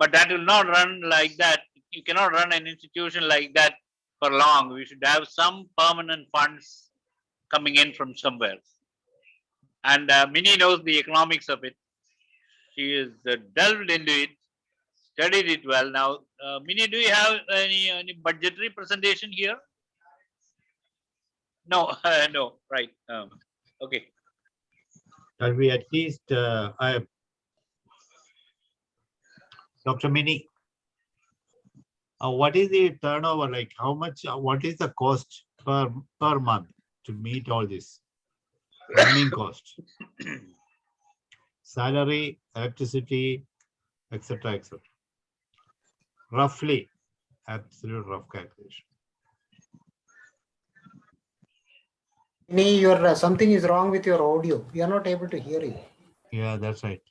But that will not run like that. You cannot run an institution like that for long. We should have some permanent funds coming in from somewhere. And Minnie knows the economics of it. She is delved into it, studied it well. Now, Minnie, do you have any budgetary presentation here? No, no, right. Okay. Shall we at least, Dr. Mini, what is the turnover, like how much, what is the cost per month to meet all this? Running cost, salary, electricity, etc., etc. Roughly, absolute rough calculation. Something is wrong with your audio. We are not able to hear you. Yeah, that's right.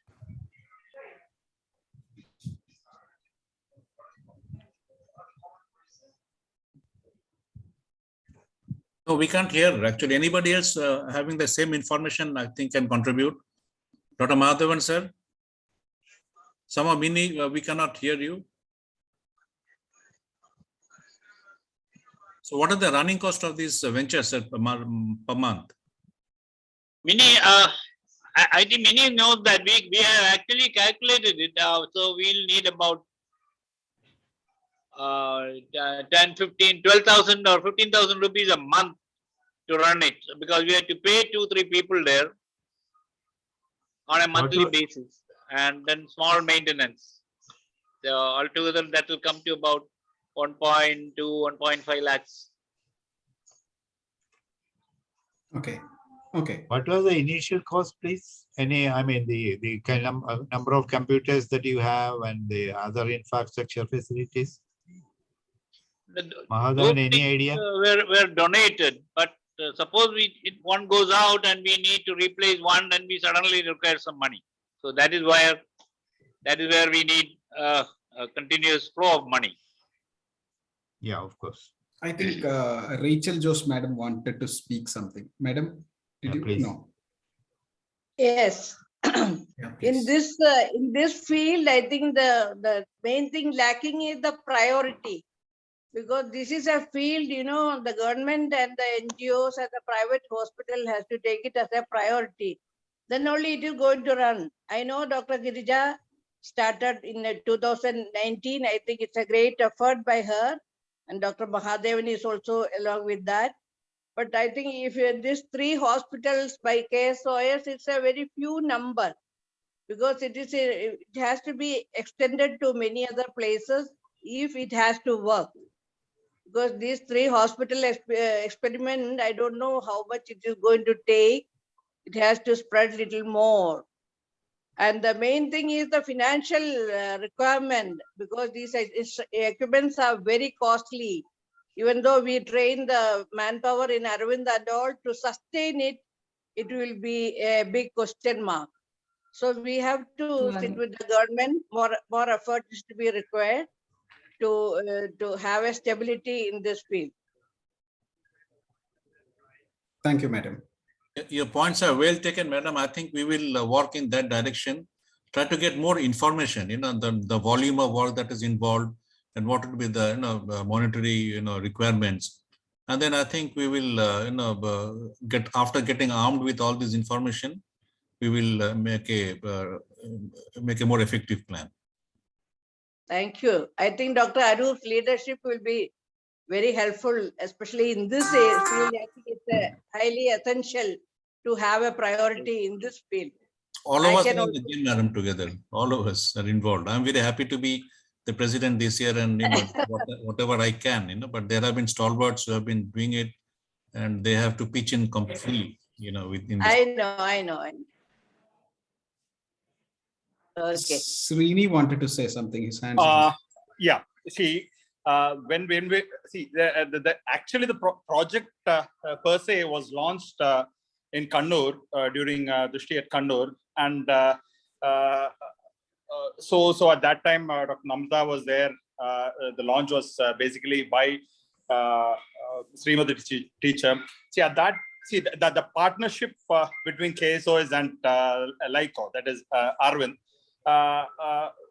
No, we can't hear. Actually, anybody else having the same information, I think, can contribute. Dr. Madhavan, sir? Somehow, Mini, we cannot hear you. So what are the running cost of these ventures per month? Minnie, I think Minnie knows that we have actually calculated it. So we'll need about 10, 15, 12,000 or 15,000 rupees a month to run it, because we have to pay 2-3 people there on a monthly basis, and then small maintenance. So altogether that will come to about 1.2, 1.5 lakhs. Okay. Okay. What was the initial cost, please? I mean, the kind of number of computers that you have and the other infrastructure facilities? Mahadhan, any idea? Were donated, but suppose one goes out and we need to replace one, then we suddenly require some money. So that is where we need continuous flow of money. Yeah, of course. I think Rachel Jose Madam wanted to speak something. Madam, did Yeah, you please. know? Yes. Yeah, In please. this field, I think the main thing lacking is the priority, because this is a field, you know, the government and the NGOs and the private hospital has to take it as a priority. Then only it is going to run. I know Dr. Girija started in 2019. I think it's a great effort by her, and Dr. Mahadevan is also along with that. But I think if these 3 hospitals by KSOS, it's a very few number, because it has to be extended to many other places if it has to work. Because these 3 hospital experiment, I don't know how much it is going to take. It has to spread little more. And the main thing is the financial requirement, because these equipments are very costly. Even though we train the manpower in Arvind and all, to sustain it, it will be a big question mark. So we have to sit with the government. More effort is to be required to have a stability in this field. Thank you, Madam. Your points are well taken, Madam. I think we will work in that direction. Try to get more information, you know, the volume of work that is involved and what would be the, you know, monetary, you know, requirements. And then I think we will, you know, after getting armed with all this information, we will make a more effective plan. Thank you. I think Dr. Aroop's leadership will be very helpful, especially in this field. I think it's highly essential to have a priority in this field. All of us are in the game, Madam, together. All of us are involved. I'm very happy to be the president this year, and, you know, whatever I can, you know, but there have been stalwarts who have been doing it, and they have to pitch in completely, you know, within this. I know. Okay. Srini wanted to say something. His hands. Yeah. See, when we see actually the project per se was launched in Kannur during Drishti at Kannur, and so at that time Dr. Namta was there. The launch was basically by Srimati teacher. See, at that, the partnership between KSOS and LICO, that is Arvind,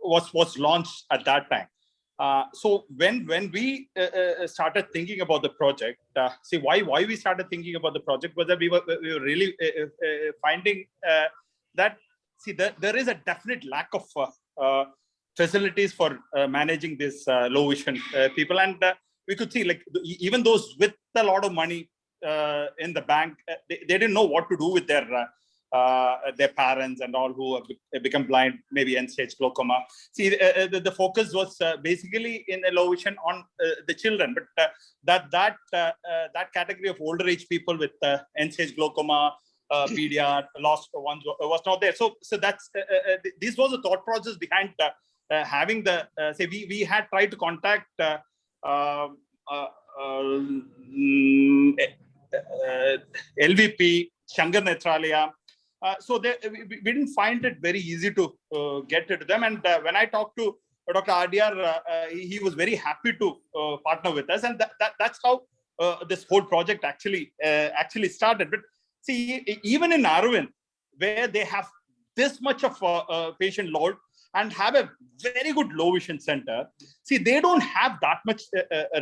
was launched at that time. So when we started thinking about the project, see why we started thinking about the project was that we were really finding that, see, there is a definite lack of facilities for managing this low vision people, and we could see, like, even those with a lot of money in the bank, they didn't know what to do with their parents and all who have become blind, maybe end-stage glaucoma. See, the focus was basically in a low vision on the children, but that category of older age people with end-stage glaucoma, pedia, lost ones was not there. So that's this was the thought process behind having the say we had tried to contact LVP, Shankar Netralaya. So we didn't find it very easy to get to them. And when I talked to Dr. Adiyar, he was very happy to partner with us, and that's how this whole project actually started. But see, even in Arvind, where they have this much of a patient load and have a very good low vision center, see, they don't have that much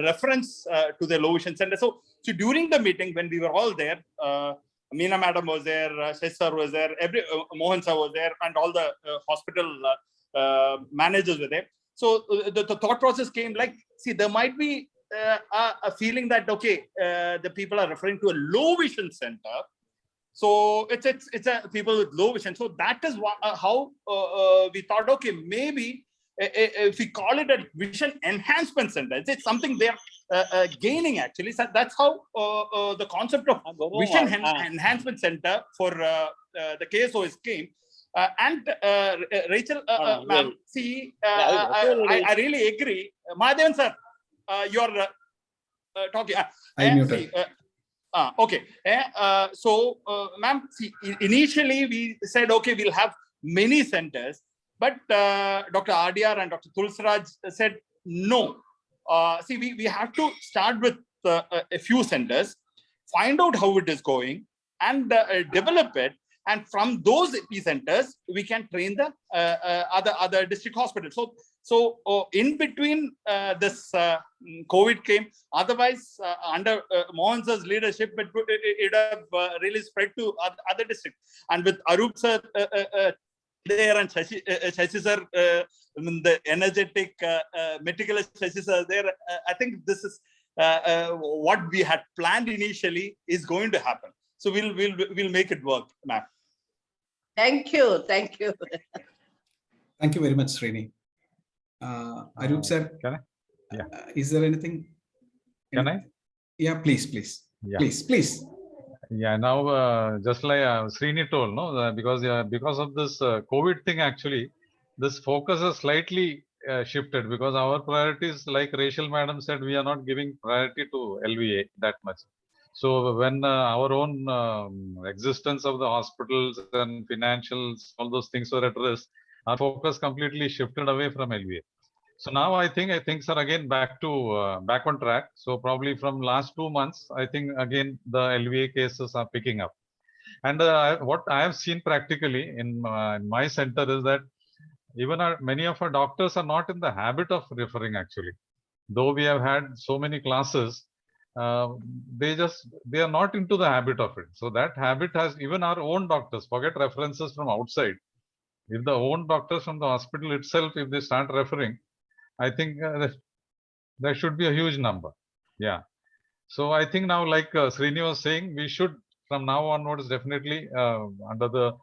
reference to the low vision center. So during the meeting, when we were all there, Meena Madam was there, Thrissur was there, Mohan sir was there, and all the hospital managers were there. So the thought process came like, see, there might be a feeling that, okay, the people are referring to a low vision center. So it's a people with low vision. So that is how we thought, okay, maybe if we call it a vision enhancement center, it's something they're gaining actually. So that's how the concept of vision enhancement center for the KSOS came. And Rachel, ma'am, see, I really agree. Mahadevan sir, you're talking. I muted. Okay. So, ma'am, see, initially we said, okay, we'll have many centers. But Dr. RDR and Dr. Tulsaraj said, no. See, we have to start with a few centers, find out how it is going, and develop it. And from those epicenters, we can train the other district hospitals. So in between this COVID came, otherwise under Mohan's leadership, it would have really spread to other districts. And with Arup sir there and Shashi sir, the energetic, meticulous Shashi sir there, I think this is what we had planned initially is going to happen. So we'll make it work, ma'am. Thank you. Thank you. Thank you very much, Srini. Arup sir, can I? Yeah. Is there anything? Can I? Yeah, please. Yeah. Please. Yeah, now just like Srini told, no, because of this COVID thing, actually, this focus has slightly shifted, because our priorities, like Rachel Madam said, we are not giving priority to LVA that much. So when our own existence of the hospitals and financials, all those things were at risk, our focus completely shifted away from LVA. So now I think are again back on track. So probably from last 2 months, I think again the LVA cases are picking up. And what I have seen practically in my center is that even many of our doctors are not in the habit of referring actually. Though we have had so many classes, they are not into the habit of it. So that habit has even our own doctors, forget references from outside. If the own doctors from the hospital itself, if they start referring, I think there should be a huge number. Yeah. So I think now, like Srini was saying, we should from now onwards definitely under the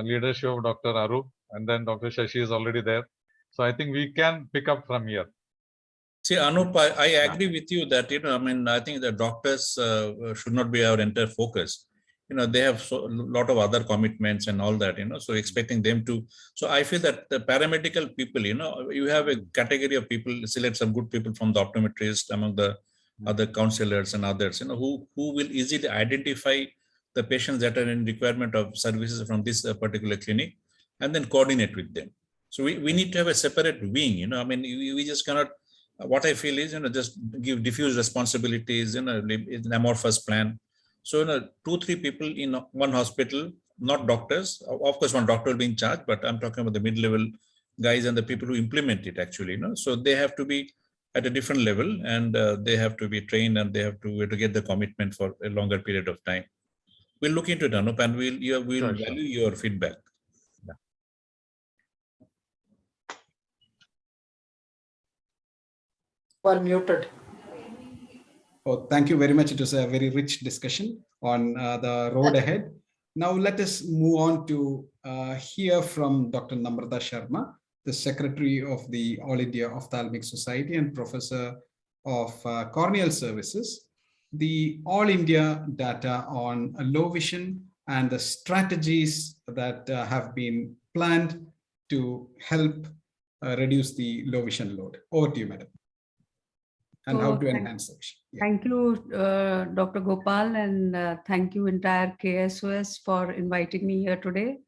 leadership of Dr. Arup, and then Dr. Shashi is already there. So I think we can pick up from here. See, Anup, I agree with you that, I think the doctors should not be our entire focus. They have a lot of other commitments and all that, so expecting them to. So I feel that the paramedical people, you have a category of people, select some good people from the optometrists, among the other counselors and others, who will easily identify the patients that are in requirement of services from this particular clinic and then coordinate with them. So we need to have a separate wing, we just cannot, what I feel is, just give diffuse responsibilities, in an amorphous plan. So, 2-3 people in one hospital, not doctors. Of course, one doctor will be in charge, but I'm talking about the mid-level guys and the people who implement it actually, So they have to be at a different level, and they have to be trained, and they have to get the commitment for a longer period of time. We'll look into it, Anup, and we'll value your feedback. Yeah. Well, muted. Oh, thank you very much. It was a very rich discussion on the road ahead. Now let us move on to hear from Dr. Namrata Sharma, the Secretary of the All India Ophthalmic Society and Professor of Corneal Services, the All India data on low vision and the strategies that have been planned to help reduce the low vision load. Over to you, madam. And how to enhance the vision. Yeah. Thank you, Dr. Gopal, and thank you entire KSOS for inviting me here today.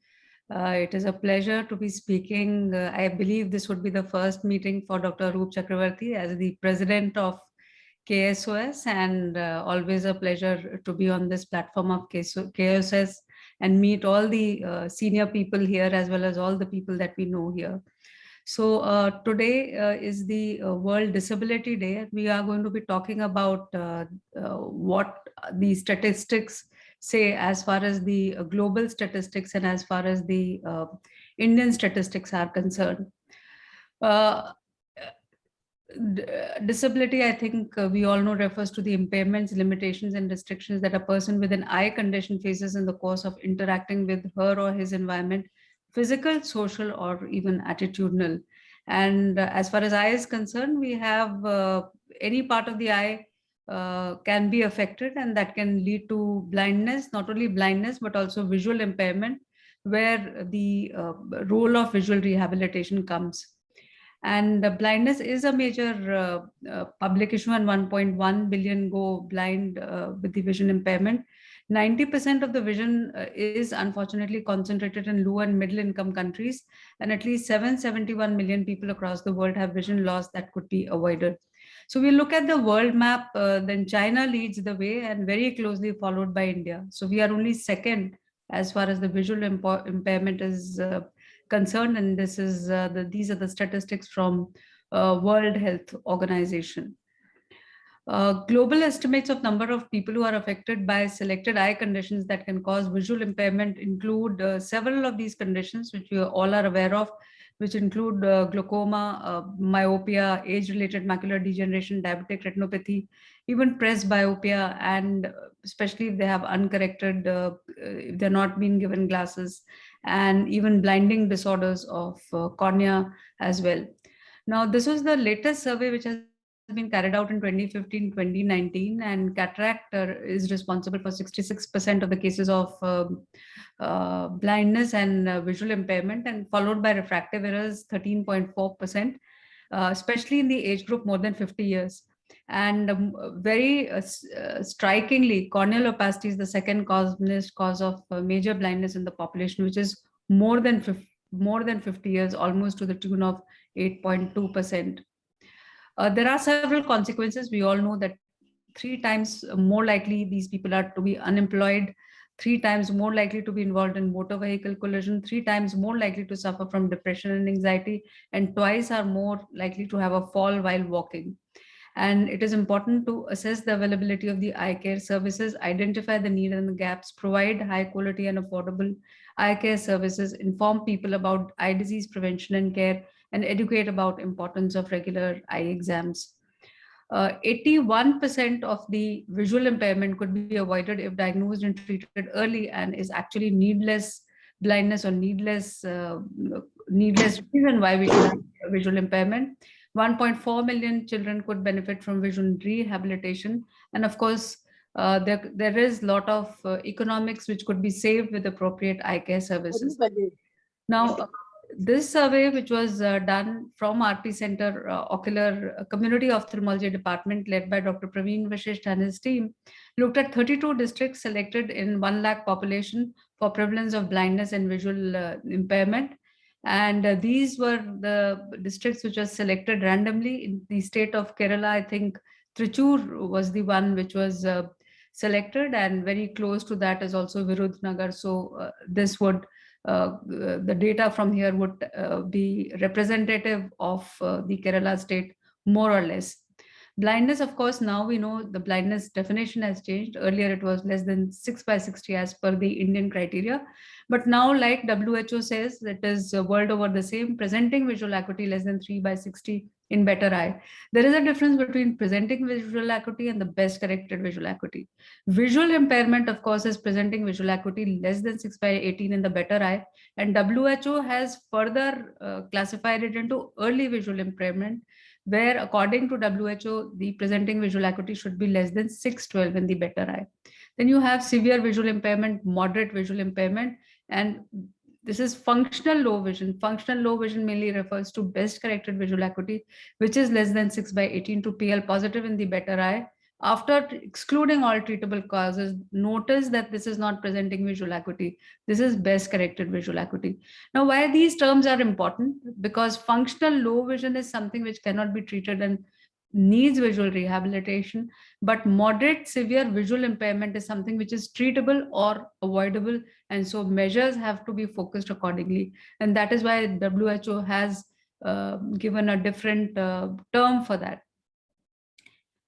It is a pleasure to be speaking. I believe this would be the first meeting for Dr. Arup Chakravarti as the president of KSOS, and always a pleasure to be on this platform of KSOS and meet all the senior people here as well as all the people that we know here. So today is the World Disability Day. We are going to be talking about what the statistics say as far as the global statistics and as far as the Indian statistics are concerned. Disability, I think we all know, refers to the impairments, limitations, and restrictions that a person with an eye condition faces in the course of interacting with her or his environment, physical, social, or even attitudinal. And as far as eye is concerned, we have any part of the eye can be affected, and that can lead to blindness, not only blindness, but also visual impairment, where the role of visual rehabilitation comes. And blindness is a major public issue, and 1.1 billion go blind with the vision impairment. 90% of the vision is unfortunately concentrated in low and middle income countries, and at least 771 million people across the world have vision loss that could be avoided. So we look at the world map, then China leads the way and very closely followed by India. So we are only second as far as the visual impairment is concerned, and these are the statistics from World Health Organization. Global estimates of number of people who are affected by selected eye conditions that can cause visual impairment include several of these conditions, which we all are aware of, which include glaucoma, myopia, age-related macular degeneration, diabetic retinopathy, even presbyopia, and especially if they have uncorrected, if they're not being given glasses, and even blinding disorders of cornea as well. Now, this was the latest survey which has been carried out in 2015-2019, and cataract is responsible for 66% of the cases of blindness and visual impairment, and followed by refractive errors 13.4%, especially in the age group more than 50 years. And very strikingly, corneal opacity is the second cause of major blindness in the population, which is more than 50 years, almost to the tune of 8.2%. There are several consequences. We all know that 3 times more likely these people are to be unemployed, 3 times more likely to be involved in motor vehicle collision, 3 times more likely to suffer from depression and anxiety, and twice are more likely to have a fall while walking. And it is important to assess the availability of the eye care services, identify the need and the gaps, provide high quality and affordable eye care services, inform people about eye disease prevention and care, and educate about importance of regular eye exams. 81% of the visual impairment could be avoided if diagnosed and treated early, and is actually needless blindness or needless reason why we should have visual impairment. 1.4 million children could benefit from vision rehabilitation, and of course there is a lot of economics which could be saved with appropriate eye care services. Now, this survey, which was done from RP Center Ocular Community Ophthalmology Department, led by Dr. Praveen Vashisht and his team, looked at 32 districts selected in 1 lakh population for prevalence of blindness and visual impairment. And these were the districts which were selected randomly. In the state of Kerala, I think Thrissur was the one which was selected, and very close to that is also Virudhunagar. So this would the data from here would be representative of the Kerala state, more or less. Blindness, of course, now we know the blindness definition has changed. Earlier, it was less than 6/60 as per the Indian criteria. But now, like WHO says, it is world over the same, presenting visual acuity less than 3/60 in better eye. There is a difference between presenting visual acuity and the best corrected visual acuity. Visual impairment, of course, is presenting visual acuity less than 6/18 in the better eye. And WHO has further classified it into early visual impairment, where according to WHO, the presenting visual acuity should be less than 6/12 in the better eye. Then you have severe visual impairment, moderate visual impairment, and this is functional low vision. Functional low vision mainly refers to best corrected visual acuity, which is less than 6/18 to PL positive in the better eye. After excluding all treatable causes, notice that this is not presenting visual acuity. This is best corrected visual acuity. Now, why these terms are important? Because functional low vision is something which cannot be treated and needs visual rehabilitation, but moderate severe visual impairment is something which is treatable or avoidable, and so measures have to be focused accordingly. And that is why WHO has given a different term for that.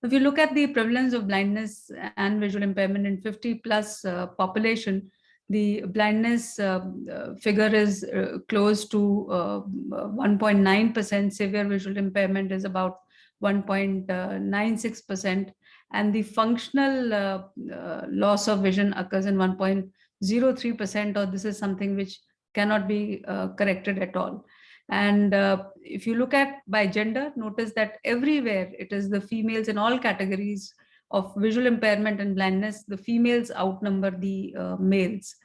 If you look at the prevalence of blindness and visual impairment in 50 plus population, the blindness figure is close to 1.9%. Severe visual impairment is about 1.96%, and the functional loss of vision occurs in 1.03%, or this is something which cannot be corrected at all. And if you look at by gender, notice that everywhere it is the females in all categories of visual impairment and blindness, the females outnumber the males.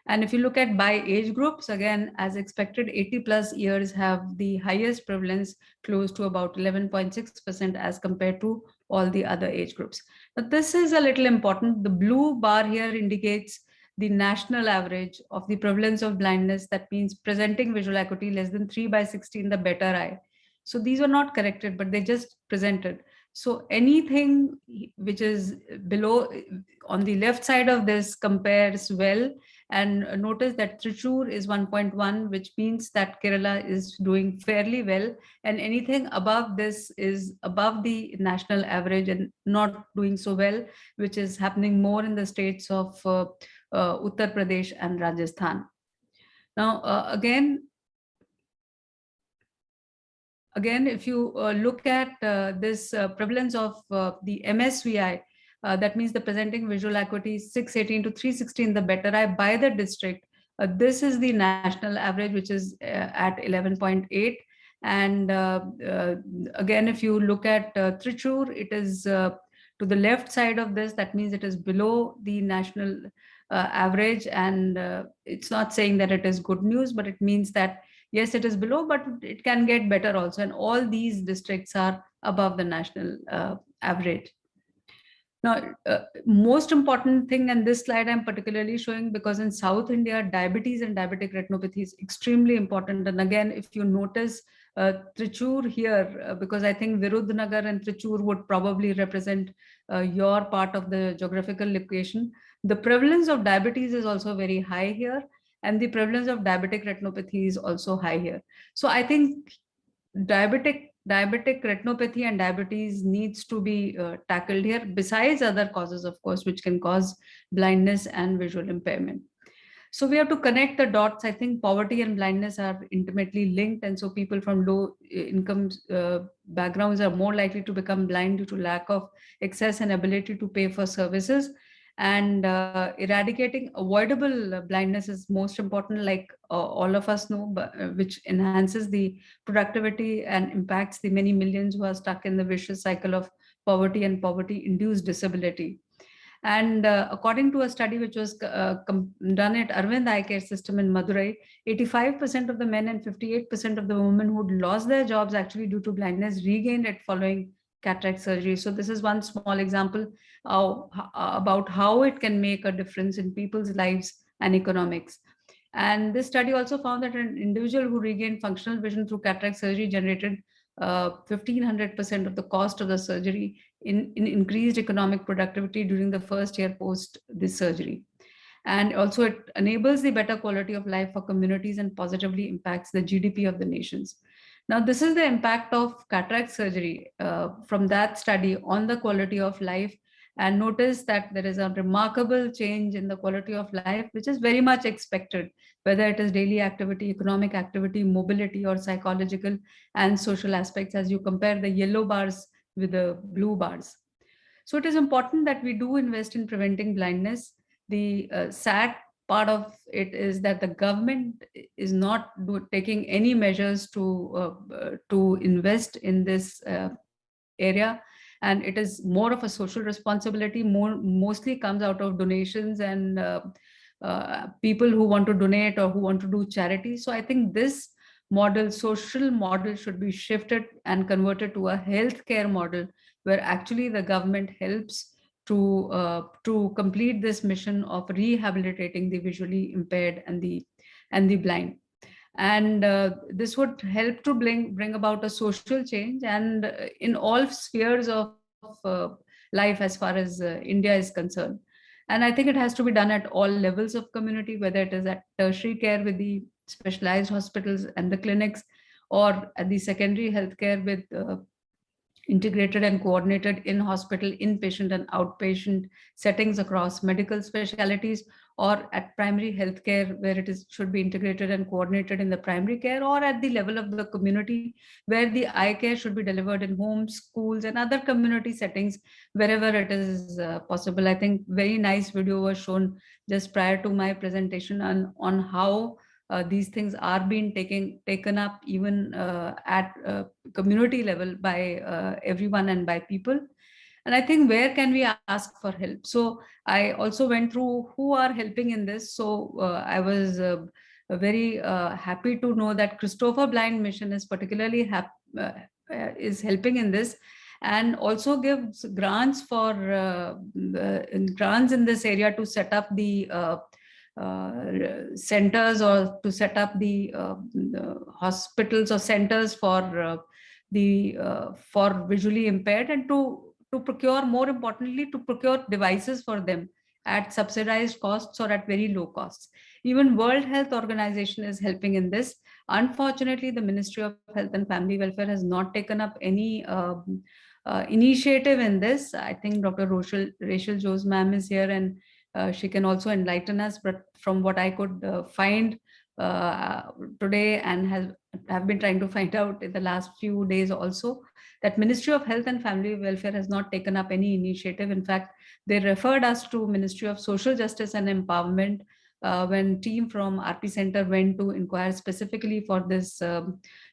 And if you look at by age groups, again, as expected, 80 plus years have the highest prevalence, close to about 11.6% as compared to all the other age groups. But this is a little important. The blue bar here indicates the national average of the prevalence of blindness. That means presenting visual acuity less than 3/60 in the better eye. So these were not corrected, but they just presented. So anything which is below, on the left side of this, compares well. And notice that Thrissur is 1.1, which means that Kerala is doing fairly well. And anything above this is above the national average and not doing so well, which is happening more in the states of Uttar Pradesh and Rajasthan. Now, again, if you look at this prevalence of the MSVI, that means the presenting visual acuity 618 to 360 in the better eye by the district. This is the national average, which is at 11.8. And again, if you look at Thrissur, it is to the left side of this. That means it is below the national average. And it's not saying that it is good news, but it means that yes, it is below, but it can get better also. And all these districts are above the national average. Now, most important thing, and this slide I'm particularly showing because in South India, diabetes and diabetic retinopathy is extremely important. And again, if you notice Thrissur here, because I think Virudhunagar and Thrissur would probably represent your part of the geographical location, the prevalence of diabetes is also very high here. And the prevalence of diabetic retinopathy is also high here. So I think diabetic retinopathy and diabetes needs to be tackled here, besides other causes, of course, which can cause blindness and visual impairment. So we have to connect the dots. I think poverty and blindness are intimately linked. And so people from low income backgrounds are more likely to become blind due to lack of access and ability to pay for services. And eradicating avoidable blindness is most important, like all of us know, which enhances the productivity and impacts the many millions who are stuck in the vicious cycle of poverty and poverty-induced disability. And according to a study which was done at Arvind Eye Care System in Madurai, 85% of the men and 58% of the women who lost their jobs actually due to blindness regained it following cataract surgery. So this is one small example about how it can make a difference in people's lives and economics. And this study also found that an individual who regained functional vision through cataract surgery generated 1,500% of the cost of the surgery in increased economic productivity during the first year post this surgery. And also it enables the better quality of life for communities and positively impacts the GDP of the nations. Now, this is the impact of cataract surgery from that study on the quality of life. And notice that there is a remarkable change in the quality of life, which is very much expected, whether it is daily activity, economic activity, mobility, or psychological and social aspects, as you compare the yellow bars with the blue bars. So it is important that we do invest in preventing blindness. The sad part of it is that the government is not taking any measures to invest in this area. And it is more of a social responsibility, mostly comes out of donations and people who want to donate or who want to do charity. So I think this model, social model, should be shifted and converted to a healthcare model where actually the government helps to complete this mission of rehabilitating the visually impaired and the blind. And this would help to bring about a social change and in all spheres of life as far as India is concerned. And I think it has to be done at all levels of community, whether it is at tertiary care with the specialized hospitals and the clinics, or at the secondary healthcare with integrated and coordinated in-hospital, inpatient and outpatient settings across medical specialties, or at primary healthcare where it should be integrated and coordinated in the primary care, or at the level of the community where the eye care should be delivered in homes, schools, and other community settings wherever it is possible. I think very nice video was shown just prior to my presentation on how these things are being taken up even at community level by everyone and by people. And I think where can we ask for help? So I also went through who are helping in this. So I was very happy to know that Christopher Blind Mission is particularly is helping in this. and also gives grants for grants in this area to set up the centers or to set up the hospitals or centers for for visually impaired, and to procure, more importantly, to procure devices for them at subsidized costs or at very low costs. Even World Health Organization is helping in this. Unfortunately, the Ministry of Health and Family Welfare has not taken up any initiative in this. I think Dr. Rachel Jose ma'am is here, and she can also enlighten us. But from what I could find today, and have been trying to find out in the last few days also, that Ministry of Health and Family Welfare has not taken up any initiative. In fact, they referred us to Ministry of Social Justice and Empowerment when team from RP Center went to inquire specifically for this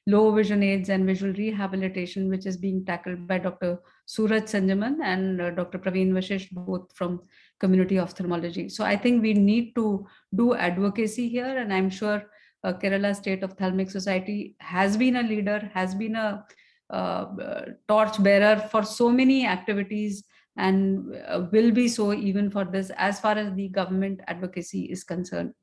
low vision aids and visual rehabilitation, which is being tackled by Dr. Suraj Sanjaman and Dr. Praveen Vashish, both from community ophthalmology. So I think we need to do advocacy here, and I'm sure Kerala State Ophthalmic Society has been a leader, has been a torch bearer for so many activities, and will be so even for this, as far as the government advocacy is concerned.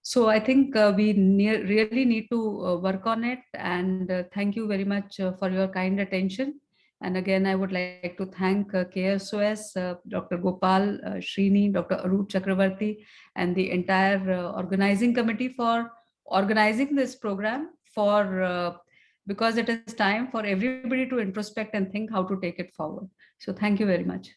So I think we really need to work on it, and thank you very much for your kind attention. And again, I would like to thank KSOS, Dr. Gopal, Srini, Dr. Arup Chakravarti, and the entire organizing committee for organizing this program, because it is time for everybody to introspect and think how to take it forward. So thank you very much.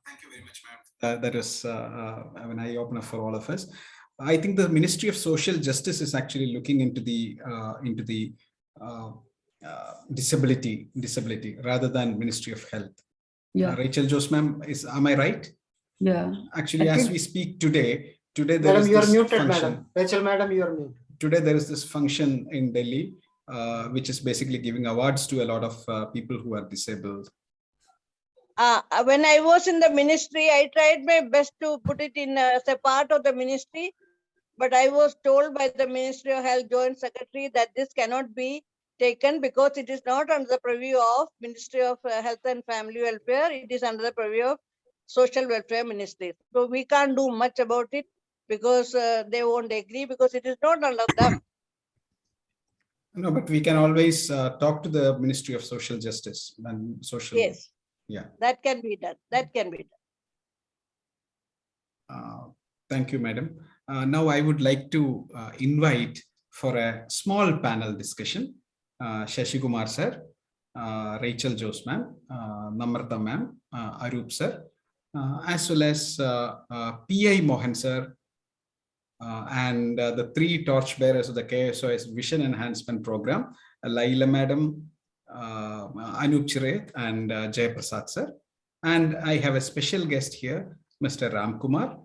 Thank you very much, ma'am. That is an eye-opener for all of us. I think the Ministry of Social Justice is actually looking into the disability rather than Ministry of Health. Yeah. Rachel Jose ma'am, am I right? Yeah. Actually, as we speak today there Madam, is you are this muted, function. madam. Rachel, madam, you are muted. Today there is this function in Delhi, which is basically giving awards to a lot of people who are disabled. When I was in the ministry, I tried my best to put it in as a part of the ministry, but I was told by the Ministry of Health Joint Secretary that this cannot be taken because it is not under the purview of Ministry of Health and Family Welfare. It is under the purview of Social Welfare Ministry. So we can't do much about it because they won't agree, because it is not under them. No, but we can always talk to the Ministry of Social Justice and Social. Yes. Yeah. That can be done. That can be done. Thank you, madam. Now I would like to invite for a small panel discussion Shashi Kumar sir, Rachel Jose ma'am, Namrata ma'am, Arup sir, as well as PI Mohan sir, and the three torchbearers of the KSOS Vision Enhancement Program, Laila madam, Anup Chireth, and Jay Prasad sir. And I have a special guest here, Mr. Ram Kumar,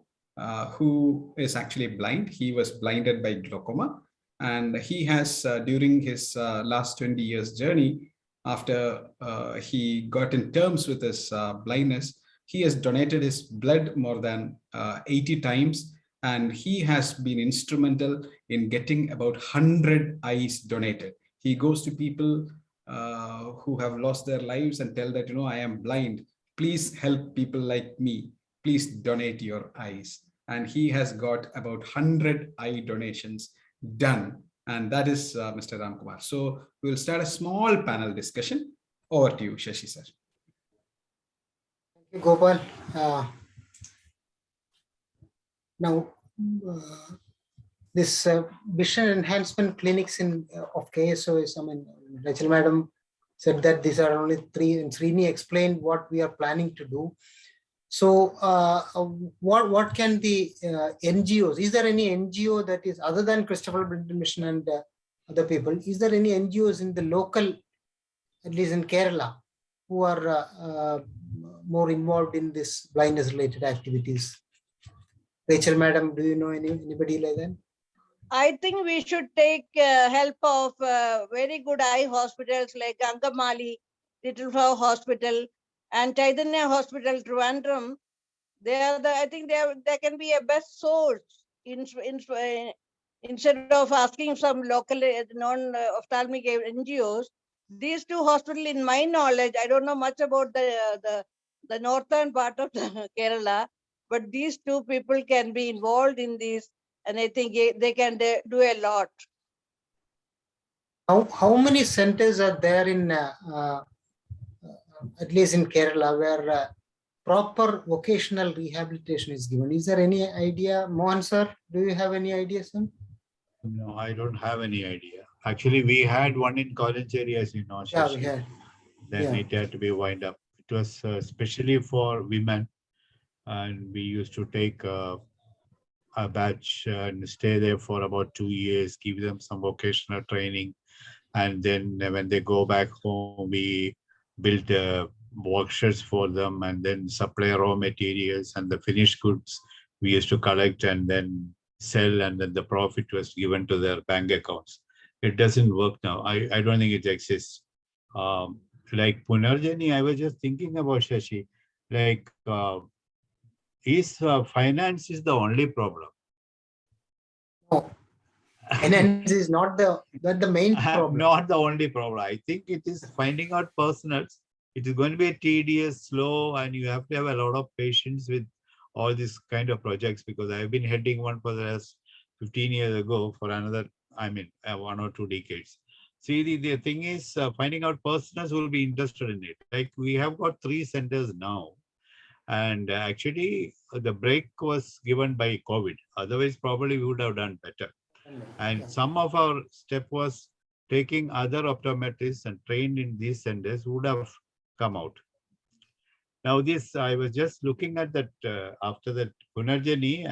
who is actually blind. He was blinded by glaucoma, and he has, during his last 20 years journey, after he got in terms with his blindness, he has donated his blood more than 80 times, and he has been instrumental in getting about 100 eyes donated. He goes to people who have lost their lives and tell that, I am blind. Please help people like me. Please donate your eyes. And he has got about 100 eye donations done. And that is Mr. Ram Kumar. So we will start a small panel discussion. Over to you, Shashi sir. Thank you, Gopal. Now, this vision enhancement clinics of KSOS, Rachel madam said that these are only three, and Srini explained what we are planning to do. So what can the NGOs, is there any NGO that is, other than Christopher Blinton Mission and other people, is there any NGOs in the local, at least in Kerala, who are more involved in this blindness related activities? Rachel madam, do you know anybody like that? I think we should take help of very good eye hospitals like Angamali, Little Flower Hospital, and Chaitanya Hospital, Trivandrum. They are the, I think they can be a best source instead of asking some local non-ophthalmic NGOs. These two hospitals, in my knowledge, I don't know much about the northern part of Kerala, but these two people can be involved in this, and I think they can do a lot. How many centers are there in, at least in Kerala, where proper vocational rehabilitation is given? Is there any idea? Mohan sir, do you have any idea, sir? No, I don't have any idea. Actually, we had one in college areas, you know. Yeah, we had. Then it had to be wind up. It was especially for women, and we used to take a batch and stay there for about 2 years, give them some vocational training, and then when they go back home, we build workshops for them, and then supply raw materials, and the finished goods we used to collect and then sell, and then the profit was given to their bank accounts. It doesn't work now. I don't think it exists. Like Punarjani, I was just thinking about Shashi, like finance is the only problem. No, finance is not the main problem. Not the only problem. I think it is finding out personals. It is going to be tedious, slow, and you have to have a lot of patience with all these kind of projects, because I've been heading one for the last 15 years ago for another, 1 or 2 decades. See, the thing is finding out personals who will be interested in it. Like we have got 3 centers now. And actually the break was given by COVID. Otherwise, probably we would have done better. And some of our step was taking other optometrists and trained in these centers would have come out. Now this, I was just looking at that after that Punarjani,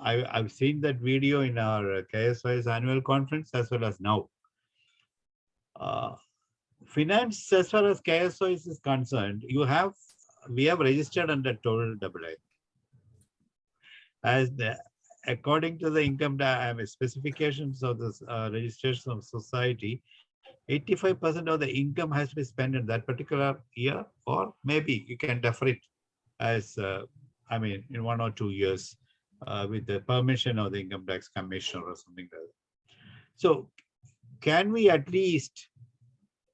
I've seen that video in our KSOS annual conference as well as now. Finance, as far as KSOS is concerned, we have registered under total AA. As according to the income specifications of the registration of society, 85% of the income has to be spent in that particular year, or maybe you can defer it as, in 1 or 2 years with the permission of the income tax commissioner or something like that. So can we at least,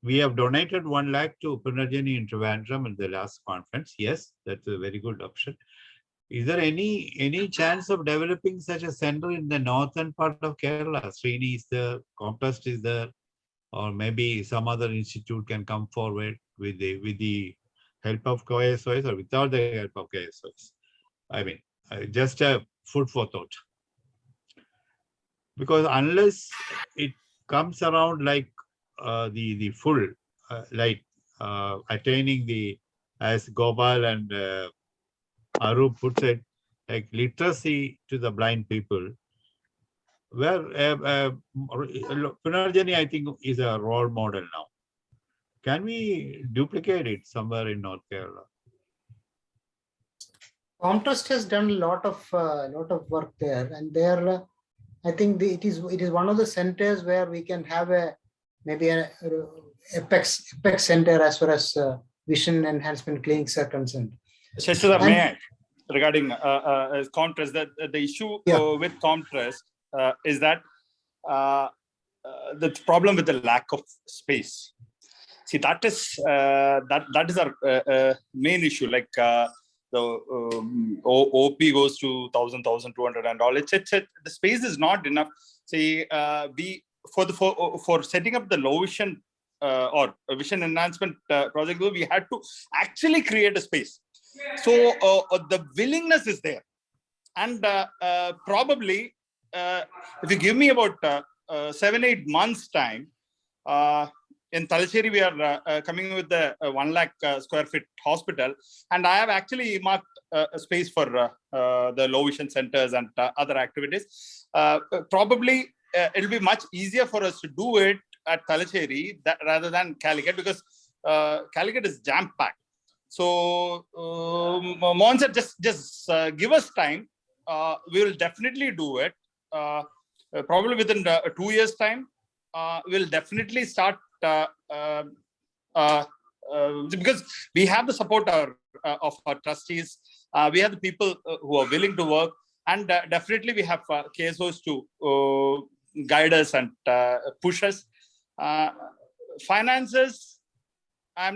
we have donated 1 lakh to Punarjani in Trivandrum in the last conference. Yes, that's a very good option. Is there any chance of developing such a center in the northern part of Kerala? Srini is there, Comtest is there, or maybe some other institute can come forward with the help of KSOS or without the help of KSOS. Just a food for thought. Because unless it comes around like the full light, attaining the, as Gopal and Arup puts it, like literacy to the blind people, where Punarjani, I think, is a role model now. Can we duplicate it somewhere in North Kerala? Comtest has done a lot of work there, and there, I think it is one of the centers where we can have maybe a apex center as far as vision enhancement clinics are concerned. May I, regarding Comtest, that the issue with Comtest is that the problem with the lack of space. See, that is our main issue. Like the OP goes to 1,000, 1,200 and all. The space is not enough. See, for setting up the low vision or vision enhancement project, we had to actually create a space. So the willingness is there, and probably if you give me about 7-8 months time, in Thalacheri we are coming with the 1 lakh square feet hospital, and I have actually marked a space for the low vision centers and other activities. Probably it'll be much easier for us to do it at Thalacheri rather than Calicut, because Calicut is jam packed. So Mohan sir, just give us time. We will definitely do it. Probably within 2 years time, we'll definitely start because we have the support of our trustees. We have the people who are willing to work, and definitely we have KSOS to guide us and push us. Finances, I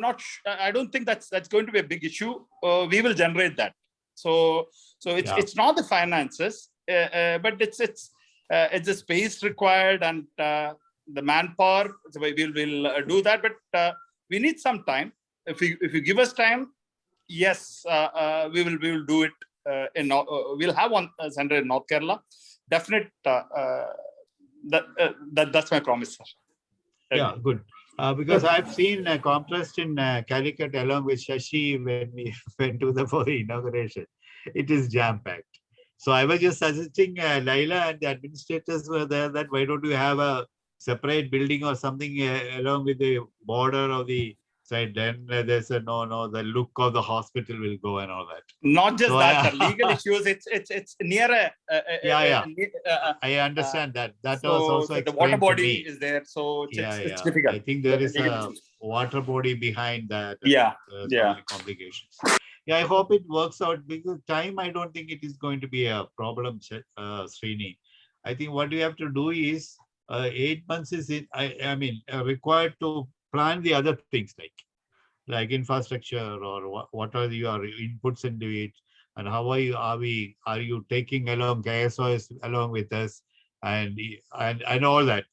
don't think that's going to be a big issue. We will generate that. So it's not the finances, but it's the space required and the manpower. So we'll do that, but we need some time. If you give us time, yes, we will do it. We'll have one center in North Kerala. Definite. That's my promise, sir. Yeah, good. Because I've seen a contrast in Calicut along with Shashi when we went to the for inauguration. It is jam-packed. So I was just suggesting Laila and the administrators were there that why don't you have a separate building or something along with the border of the side. Then there's a no, the look of the hospital will go and all that. Not just so that, sir. Legal issues. It's near a. I understand that. That so, was also the water body is there, so it's difficult. I think there is a water body behind that. Complications. Yeah, I hope it works out because time, I don't think it is going to be a problem, Srini. I think what you have to do is 8 months is required to plan the other things like infrastructure or what are your inputs into it, and how are you taking along KSOS along with us, and all that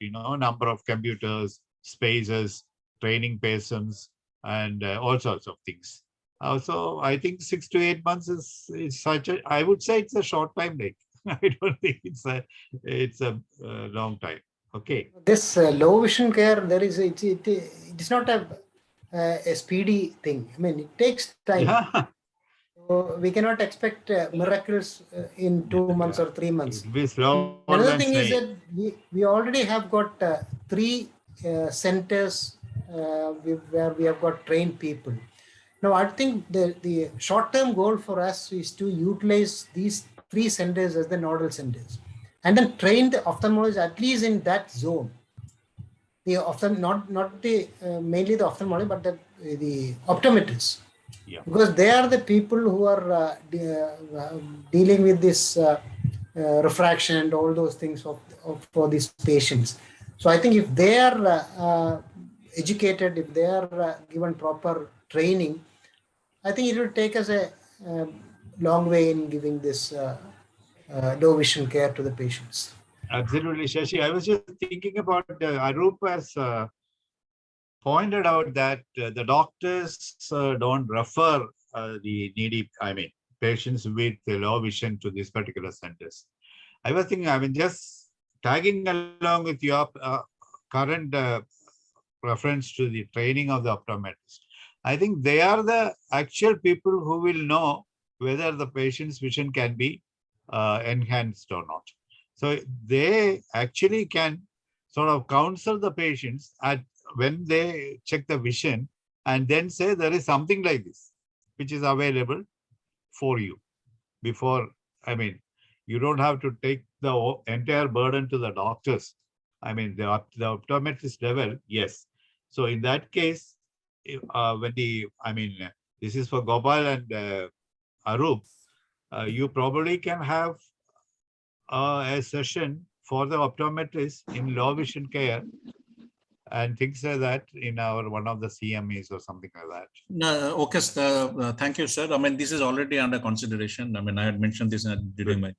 number of computers, spaces, training persons, and all sorts of things. So I think 6 to 8 months is such a, I would say it's a short time. I don't think it's a long time. Okay. This low vision care, it is not a speedy thing. I mean, it takes time. Yeah. So we cannot expect miracles in 2 months or 3 months. Another thing is that we already have got 3 centers where we have got trained people. Now, I think the short-term goal for us is to utilize these 3 centers as the nodal centers, and then train the ophthalmologists at least in that zone. The not the mainly the ophthalmology, but the optometrists, because they are the people who are dealing with this refraction and all those things for these patients. So I think if they are educated, if they are given proper training, I think it will take us a long way in giving this low vision care to the patients. Absolutely, Shashi. I was just thinking about Arup has pointed out that the doctors don't refer the needy, patients with low vision to these particular centers. I was thinking, just tagging along with your current reference to the training of the optometrist. I think they are the actual people who will know whether the patient's vision can be enhanced or not. So they actually can sort of counsel the patients when they check the vision and then say there is something like this which is available for you before. You don't have to take the entire burden to the doctors. The optometrist level, yes. So in that case, this is for Gopal and Arup, you probably can have a session for the optometrist in low vision care and things like that in one of the CMEs or something like that. No, okay, thank you, sir. This is already under consideration. I had mentioned this during my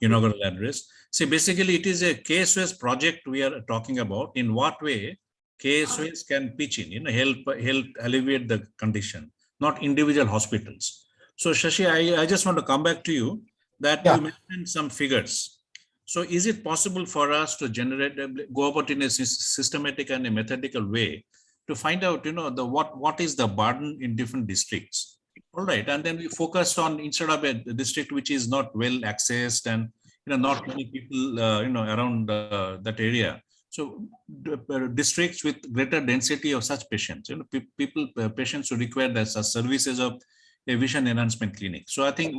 inaugural address. See, basically, it is a KSOS project we are talking about. In what way KSOS can pitch in, help alleviate the condition, not individual hospitals. So, Shashi, I just want to come back to you that you mentioned some figures. So, is it possible for us to go about in a systematic and a methodical way to find out, what is the burden in different districts? All right, and then we focus on, instead of a district which is not well accessed and not many people around that area. So districts with greater density of such patients, patients who require the services of a vision enhancement clinic. So I think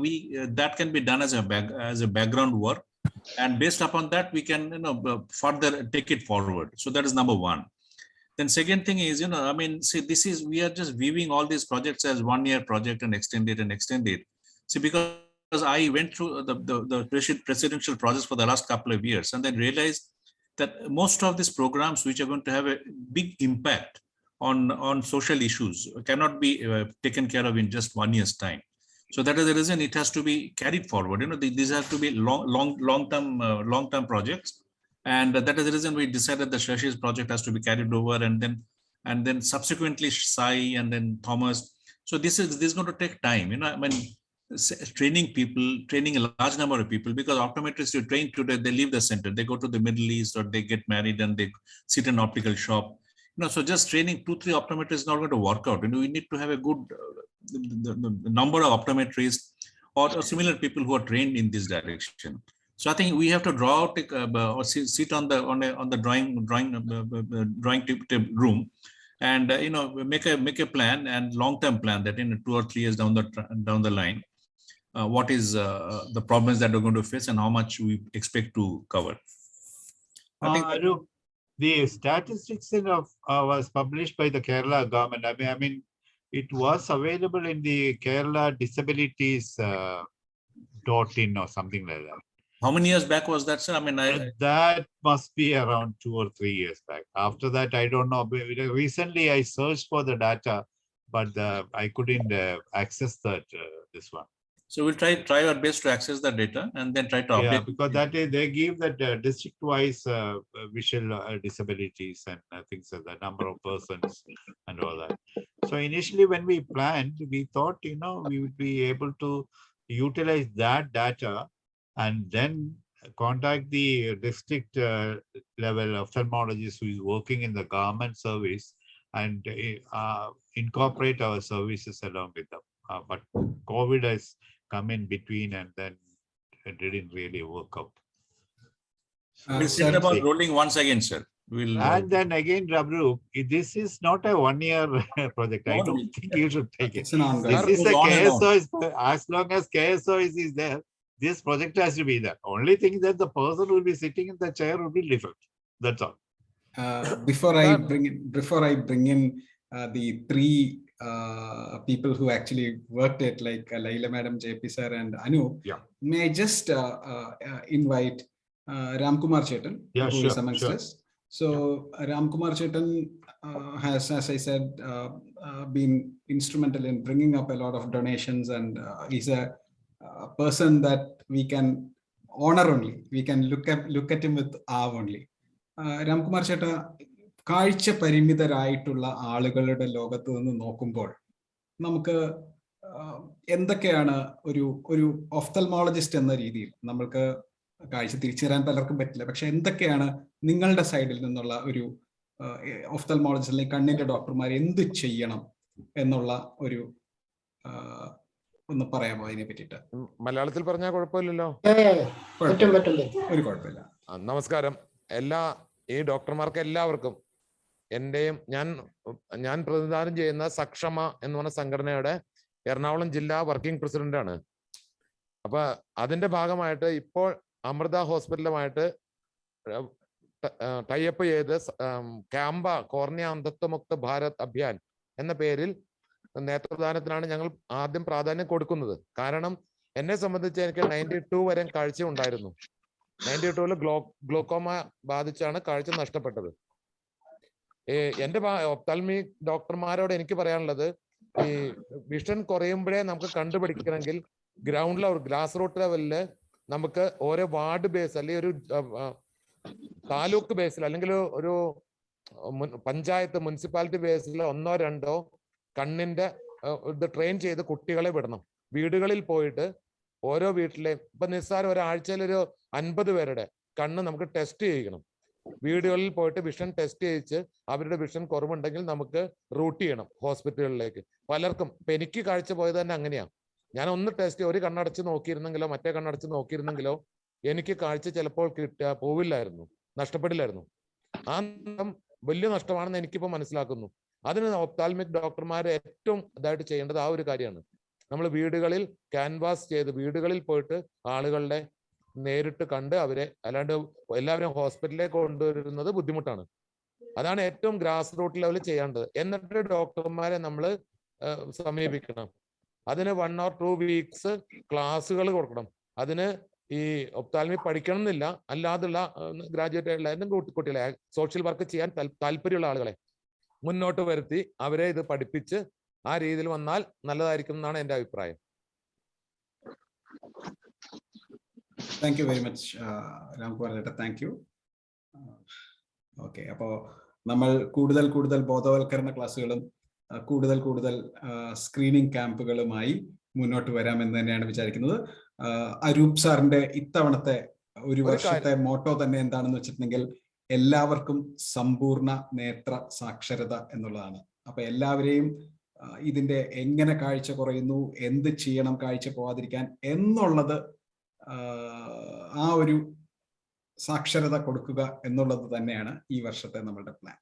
that can be done as a background work, and based upon that we can further take it forward. So that is number one. Then second thing is, I mean, see, we are just viewing all these projects as 1 year project and extend it. See, because I went through the presidential process for the last couple of years and then realized that most of these programs which are going to have a big impact on social issues cannot be taken care of in just 1 year's time. So that is the reason it has to be carried forward. These have to be long-term projects. And that is the reason we decided the Shashi's project has to be carried over, and then subsequently Sai and then Thomas. So this is going to take time. I mean, training a large number of people, because optometrists you train today, they leave the center, they go to the Middle East or they get married and they sit in an optical shop. So just training 2-3 optometrists is not going to work out. We need to have a good the number of optometrists or similar people who are trained in this direction. So I think we have to draw out or sit on the drawing room, and make a plan and long-term plan that in 2 or 3 years down the line, what is the problems that we're going to face and how much we expect to cover. I think the statistics was published by the Kerala government. I mean, it was available in the Kerala Disabilities .in or something like that. How many years back was that, sir? I mean, that must be around 2 or 3 years back. After that, I don't know. Recently, I searched for the data, but I couldn't access that this one. So we'll try our best to access the data and then try to update. Yeah, because that is, they give that district-wise visual disabilities and things like the number of persons and all that. So initially, when we planned, we thought we would be able to utilize that data and then contact the district level ophthalmologist who is working in the government service and incorporate our services along with them. But COVID has come in between and then it didn't really work out. We'll think about rolling once again, sir. And then again, Rabru, this is not a 1-year project. I don't think you should take it. It's an ongoing. This is a KSOS. As long as KSOS is there, this project has to be there. Only thing that the person who will be sitting in the chair will be different. That's all. Before I bring in the 3 people who actually worked it, like Laila Madam, JP Sir, and Anu, may I just invite Ramkumar Chetan, who is amongst us. So Ramkumar Chetan has, as I said, been instrumental in bringing up a lot of donations, and he's a person that we can honor only. We can look at him with awe only. Ramkumar Cheta, കാഴ്ച പരിമിതരായിട്ടുള്ള ആളുകളുടെ ലോകത്ത് നിന്ന് നോക്കുമ്പോൾ നമുക്ക് എന്തൊക്കെയാണ് ഒരു ഒഫ്തൽമോളജിസ്റ്റ് എന്ന രീതിയിൽ നമ്മൾക്ക് കാഴ്ച തിരിച്ചു തരാൻ പലർക്കും പറ്റില്ല, പക്ഷെ എന്തൊക്കെയാണ് നിങ്ങളുടെ സൈഡിൽ നിന്നുള്ള ഒരു ഒഫ്തൽമോളജിസ്റ്റ് അല്ലെങ്കിൽ കണ്ണിന്റെ ഡോക്ടർമാർ എന്ത് ചെയ്യണം എന്നുള്ള ഒന്ന് പറയാമോ അതിനെ പറ്റിയിട്ട്? മലയാളത്തിൽ പറഞ്ഞാൽ കുഴപ്പമില്ലല്ലോ? ഒരു കുഴപ്പമില്ല. നമസ്കാരം. ഈ ഡോക്ടർമാർക്ക് എല്ലാവർക്കും എന്റെയും ഞാൻ പ്രതിനിധാനം ചെയ്യുന്ന സക്ഷമ എന്ന് പറഞ്ഞ സംഘടനയുടെ എറണാകുളം ജില്ലാ വർക്കിംഗ് പ്രസിഡന്റാണ്. അപ്പൊ അതിന്റെ ഭാഗമായിട്ട് ഇപ്പോൾ അമൃത ഹോസ്പിറ്റലുമായിട്ട് ടൈപ്പ് ചെയ്ത് ക്യാമ്പ കോർണിയ അന്ധത്വമുക്ത ഭാരത് അഭിയാൻ എന്ന പേരിൽ നേത്രദാനത്തിനാണ് ഞങ്ങൾ ആദ്യം പ്രാധാന്യം കൊടുക്കുന്നത്. കാരണം എന്നെ സംബന്ധിച്ച് എനിക്ക് 92 വരെ കാഴ്ച ഉണ്ടായിരുന്നു. 92-ല് ഗ്ലോക്കോമ ബാധിച്ചാണ് കാഴ്ച നഷ്ടപ്പെട്ടത്. എന്റെ ഒപ്താൽമിക് ഡോക്ടർമാരോട് എനിക്ക് പറയാനുള്ളത്, ഈ വിഷൻ കുറയുമ്പോഴേ നമുക്ക് കണ്ടുപിടിക്കണമെങ്കിൽ ഗ്രാസ് റൂട്ട് ലെവലില് നമുക്ക് ഓരോ വാർഡ് ബേസ് അല്ലെങ്കിൽ ഒരു താലൂക്ക് ബേസിൽ അല്ലെങ്കിൽ ഒരു പഞ്ചായത്ത് മുനിസിപ്പാലിറ്റി ബേസിൽ 1-2 കണ്ണിന്റെ ഇത് ട്രെയിൻ ചെയ്ത് കുട്ടികളെ വിടണം. വീടുകളിൽ പോയിട്ട് ഓരോ വീട്ടിലെയും ഇപ്പൊ നിസ്സാരം ഒരാഴ്ചയിൽ ഒരു 50 പേരുടെ കണ്ണ് നമുക്ക് ടെസ്റ്റ് ചെയ്യിക്കണം. വീടുകളിൽ പോയിട്ട് വിഷൻ ടെസ്റ്റ് ചെയ്യിച്ച് അവരുടെ വിഷൻ കുറവുണ്ടെങ്കിൽ നമുക്ക് റൂട്ട് ചെയ്യണം ഹോസ്പിറ്റലുകളിലേക്ക്. പലർക്കും ഇപ്പൊ എനിക്ക് കാഴ്ച പോയത് തന്നെ അങ്ങനെയാ. ഞാൻ ഒന്ന് ടെസ്റ്റ് ഒരു കണ്ണടച്ച് നോക്കിയിരുന്നെങ്കിലോ മറ്റേ കണ്ണടച്ച് നോക്കിയിരുന്നെങ്കിലോ എനിക്ക് കാഴ്ച ചിലപ്പോൾ പോവില്ലായിരുന്നു, നഷ്ടപ്പെടില്ലായിരുന്നു. ആ വലിയ നഷ്ടമാണെന്ന് എനിക്കിപ്പോ മനസ്സിലാക്കുന്നു. അതിന് ഒപ്താൽമിക് ഡോക്ടർമാർ ഏറ്റവും ഇതായിട്ട് ചെയ്യേണ്ടത് ആ ഒരു കാര്യമാണ്. നമ്മൾ വീടുകളിൽ ക്യാൻവാസ് ചെയ്ത് വീടുകളിൽ പോയിട്ട് ആളുകളുടെ നേരിട്ട് കണ്ട് അവരെ, അല്ലാണ്ട് എല്ലാവരും ഹോസ്പിറ്റലിലേക്ക് കൊണ്ടുവരുന്നത് ബുദ്ധിമുട്ടാണ്. അതാണ് ഏറ്റവും ഗ്രാസ് റൂട്ട് ലെവലിൽ ചെയ്യേണ്ടത്. എന്നിട്ട് ഡോക്ടർമാരെ നമ്മൾ സമീപിക്കണം. അതിന് 1 or 2 weeks ക്ലാസ്സുകൾ കൊടുക്കണം. അതിന് ഈ ഒപ്താൽമി പഠിക്കണം എന്നില്ല, അല്ലാതുള്ള ഗ്രാജുവേറ്റ് ആയിട്ടുള്ള കുട്ടികളെ, സോഷ്യൽ വർക്ക് ചെയ്യാൻ താല്പര്യമുള്ള ആളുകളെ മുന്നോട്ട് വരുത്തി അവരെ ഇത് പഠിപ്പിച്ച് ആ രീതിയിൽ വന്നാൽ നല്ലതായിരിക്കും എന്നാണ് എൻ്റെ അഭിപ്രായം. Thank you very much Ramkumar ചേട്ടാ, താങ്ക് യു. ഓക്കെ, അപ്പോൾ നമ്മൾ കൂടുതൽ ബോധവൽക്കരണ ക്ലാസ്സുകളും കൂടുതൽ സ്ക്രീനിങ് ക്യാമ്പുകളുമായി മുന്നോട്ട് വരാമെന്ന് തന്നെയാണ് വിചാരിക്കുന്നത്. അരൂപ് സാറിന്റെ ഇത്തവണത്തെ ഒരു വർഷത്തെ മോട്ടോ തന്നെ എന്താണെന്ന് വെച്ചിട്ടുണ്ടെങ്കിൽ എല്ലാവർക്കും സമ്പൂർണ്ണ നേത്ര സാക്ഷരത എന്നുള്ളതാണ്. അപ്പൊ എല്ലാവരെയും ഇതിന്റെ എങ്ങനെ കാഴ്ച കുറയുന്നു, എന്ത് ചെയ്യണം കാഴ്ച പോവാതിരിക്കാൻ എന്നുള്ളത്, ആ ഒരു സാക്ഷരത കൊടുക്കുക എന്നുള്ളത് തന്നെയാണ് ഈ വർഷത്തെ നമ്മളുടെ പ്ലാൻ.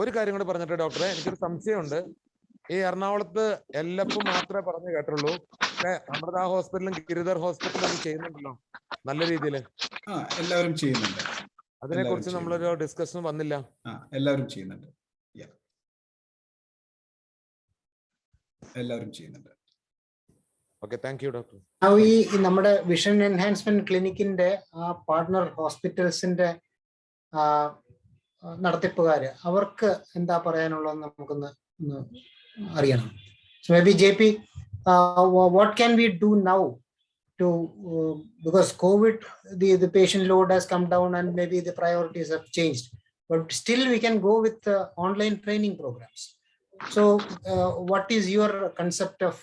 ഒരു കാര്യം കൂടെ പറഞ്ഞിട്ട് ഡോക്ടറെ, എനിക്കൊരു സംശയമുണ്ട്. ഈ എറണാകുളത്ത് എല്ലപ്പും മാത്രമേ പറഞ്ഞു കേട്ടുള്ളൂ, അമൃത ഹോസ്പിറ്റലും ഗിരിധർ ഹോസ്പിറ്റലും അത് ചെയ്യുന്നുണ്ടല്ലോ നല്ല രീതിയിൽ? എല്ലാവരും ചെയ്യുന്നുണ്ട്. അതിനെ കുറിച്ച് നമ്മളൊരു ഡിസ്കഷൻ വന്നില്ല. എല്ലാവരും ചെയ്യുന്നുണ്ട്. എല്ലാവരും ചെയ്യുന്നുണ്ട്. Okay, thank you doctor. ഈ നമ്മുടെ വിഷൻ എൻഹാൻസ്മെന്റ് ക്ലിനിക്കിന്റെ പാർട്ട്ണർ ഹോസ്പിറ്റൽസിന്റെ നടത്തിപ്പുകാര്, അവർക്ക് എന്താ പറയാനുള്ളതെന്ന് നമുക്കൊന്ന് അറിയണം. So maybe JP, what can we do now to because COVID, the patient load has come down and maybe the priorities have changed, but still we can go with online training programs. So what is your concept of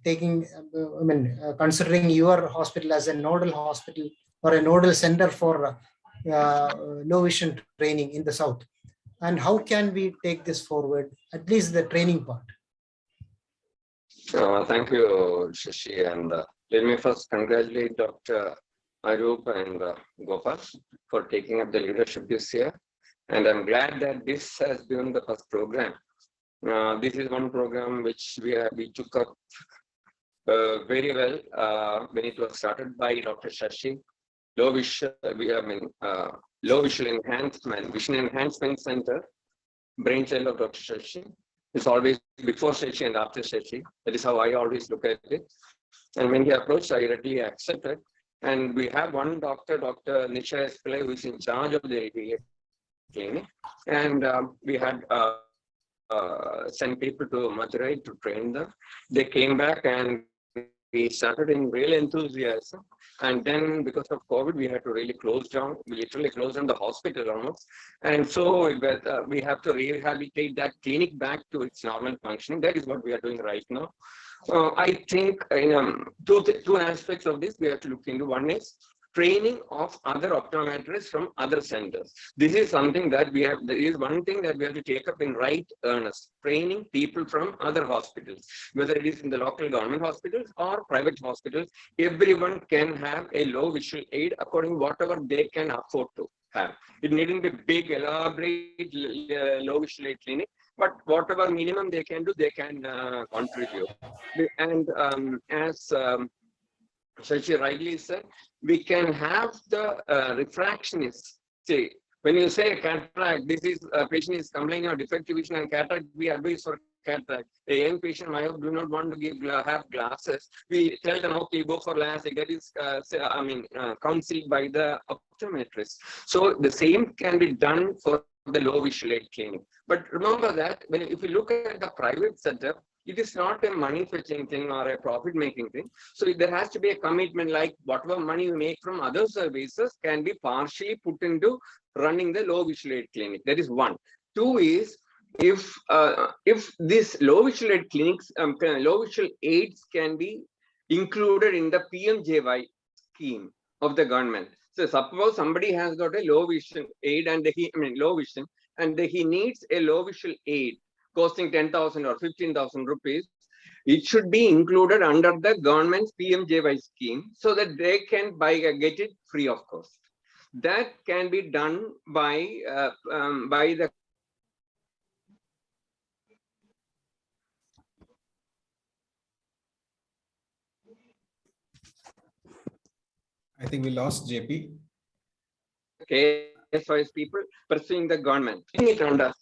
taking, considering your hospital as a nodal hospital or a nodal center for low vision training in the South, and how can we take this forward, at least the training part? Thank you, Shashi, and let me first congratulate Dr. Arup and Gopal for taking up the leadership this year, and I'm glad that this has been the first program. This is one program which we took up very well when it was started by Dr. Shashi. Low visual enhancement, vision enhancement center, brainchild of Dr. Shashi. It's always before Shashi and after Shashi. That is how I always look at it. And when he approached, I readily accepted. And we have one doctor, Dr. Nisha Espile, who is in charge of the LVA clinic. And we had sent people to Madurai to train them. They came back and we started in real enthusiasm. And then because of COVID, we had to really close down. We literally closed down the hospital almost. And so we have to rehabilitate that clinic back to its normal functioning. That is what we are doing right now. I think two aspects of this we have to look into. One is training of other optometrists from other centers. This is something that there is one thing that we have to take up in right earnest, training people from other hospitals, whether it is in the local government hospitals or private hospitals. Everyone can have a low visual aid according to whatever they can afford to have. It needn't be big, elaborate low visual aid clinic, but whatever minimum they can do, they can contribute. And as Shashi rightly said, we can have the refractionists. See, when you say cataract, this is a patient is complaining of defective vision and cataract, we advise for cataract. A young patient might do not want to have glasses. We tell them, okay, go for LASIK. That is, counseled by the optometrist. So the same can be done for the low visual aid clinic. But remember that if you look at the private setup, it is not a money-fetching thing or a profit-making thing. So there has to be a commitment, like whatever money you make from other services can be partially put into running the low visual aid clinic. That is one. Two is, if this low visual aid clinics, low visual aids can be included in the PMJY scheme of the government. So suppose somebody has got a low vision aid and low vision, and he needs a low visual aid costing 10,000 or 15,000 rupees, it should be included under the government's PMJY scheme so that they can get it free of cost. That can be done by the I think we lost JP. KSOS KSOS people pursuing the government,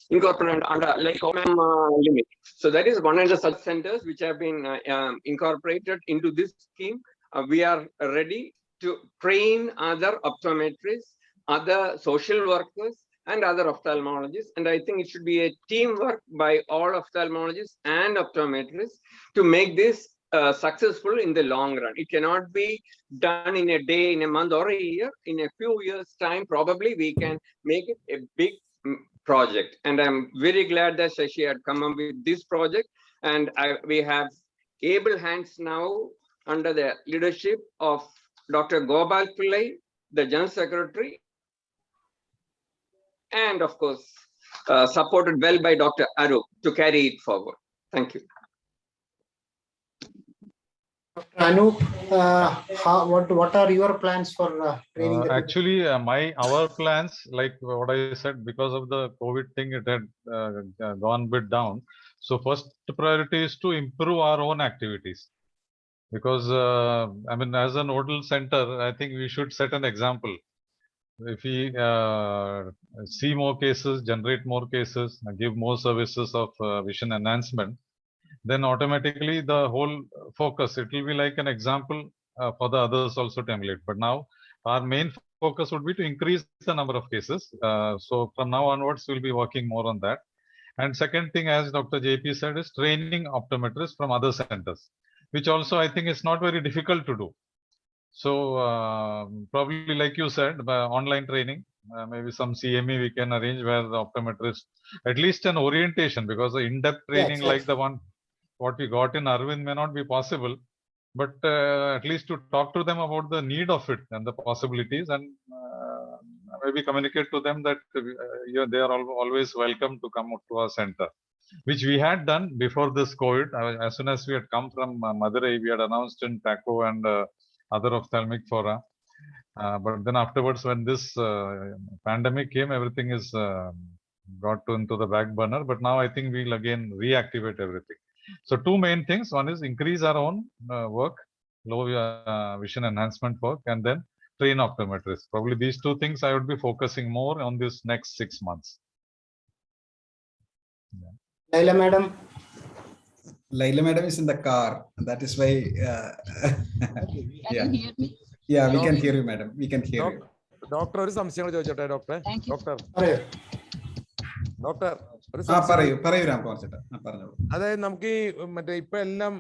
incorporated under like limit. So that is one of the such centers which have been incorporated into this scheme. We are ready to train other optometrists, other social workers, and other ophthalmologists. And I think it should be a teamwork by all ophthalmologists and optometrists to make this successful in the long run. It cannot be done in a day, in a month, or a year. In a few years' time, probably we can make it a big project. And I'm very glad that Shashi had come up with this project. And we have able hands now under the leadership of Dr. Gopal Pillai, the General Secretary, and of course, supported well by Dr. Arup to carry it forward. Thank you. Anup, what are your plans for training? Actually, our plans, like what I said, because of the COVID thing, it had gone a bit down. So first priority is to improve our own activities. Because, I mean, as a nodal center, I think we should set an example. If we see more cases, generate more cases, give more services of vision enhancement, then automatically the whole focus, it will be like an example for the others also to emulate. But now our main focus would be to increase the number of cases. So from now onwards, we'll be working more on that. And second thing, as Dr. JP said, is training optometrists from other centers, which also I think is not very difficult to do. So probably like you said, online training, maybe some CME we can arrange where the optometrist, at least an orientation, because the in-depth training like the one what we got in Arvind may not be possible, but at least to talk to them about the need of it and the possibilities, and maybe communicate to them that they are always welcome to come to our center, which we had done before this COVID. As soon as we had come from Madurai, we had announced in TACO and other ophthalmic fora. But then afterwards, when this pandemic came, everything is got into the back burner. But now I think we'll again reactivate everything. So two main things. One is increase our own work, low vision enhancement work, and then train optometrists. Probably these two things I would be focusing more on this next 6 months. Laila madam. Laila madam is in the car. That is why. Can you hear me? Yeah, we can hear you, madam. We can hear you. Doctor, ഒരു സംശയം ചോദിച്ചോട്ടെ ഡോക്ടറെ? Doctor അതായത് നമുക്ക് ഈ മറ്റേ ഇപ്പൊ എല്ലാം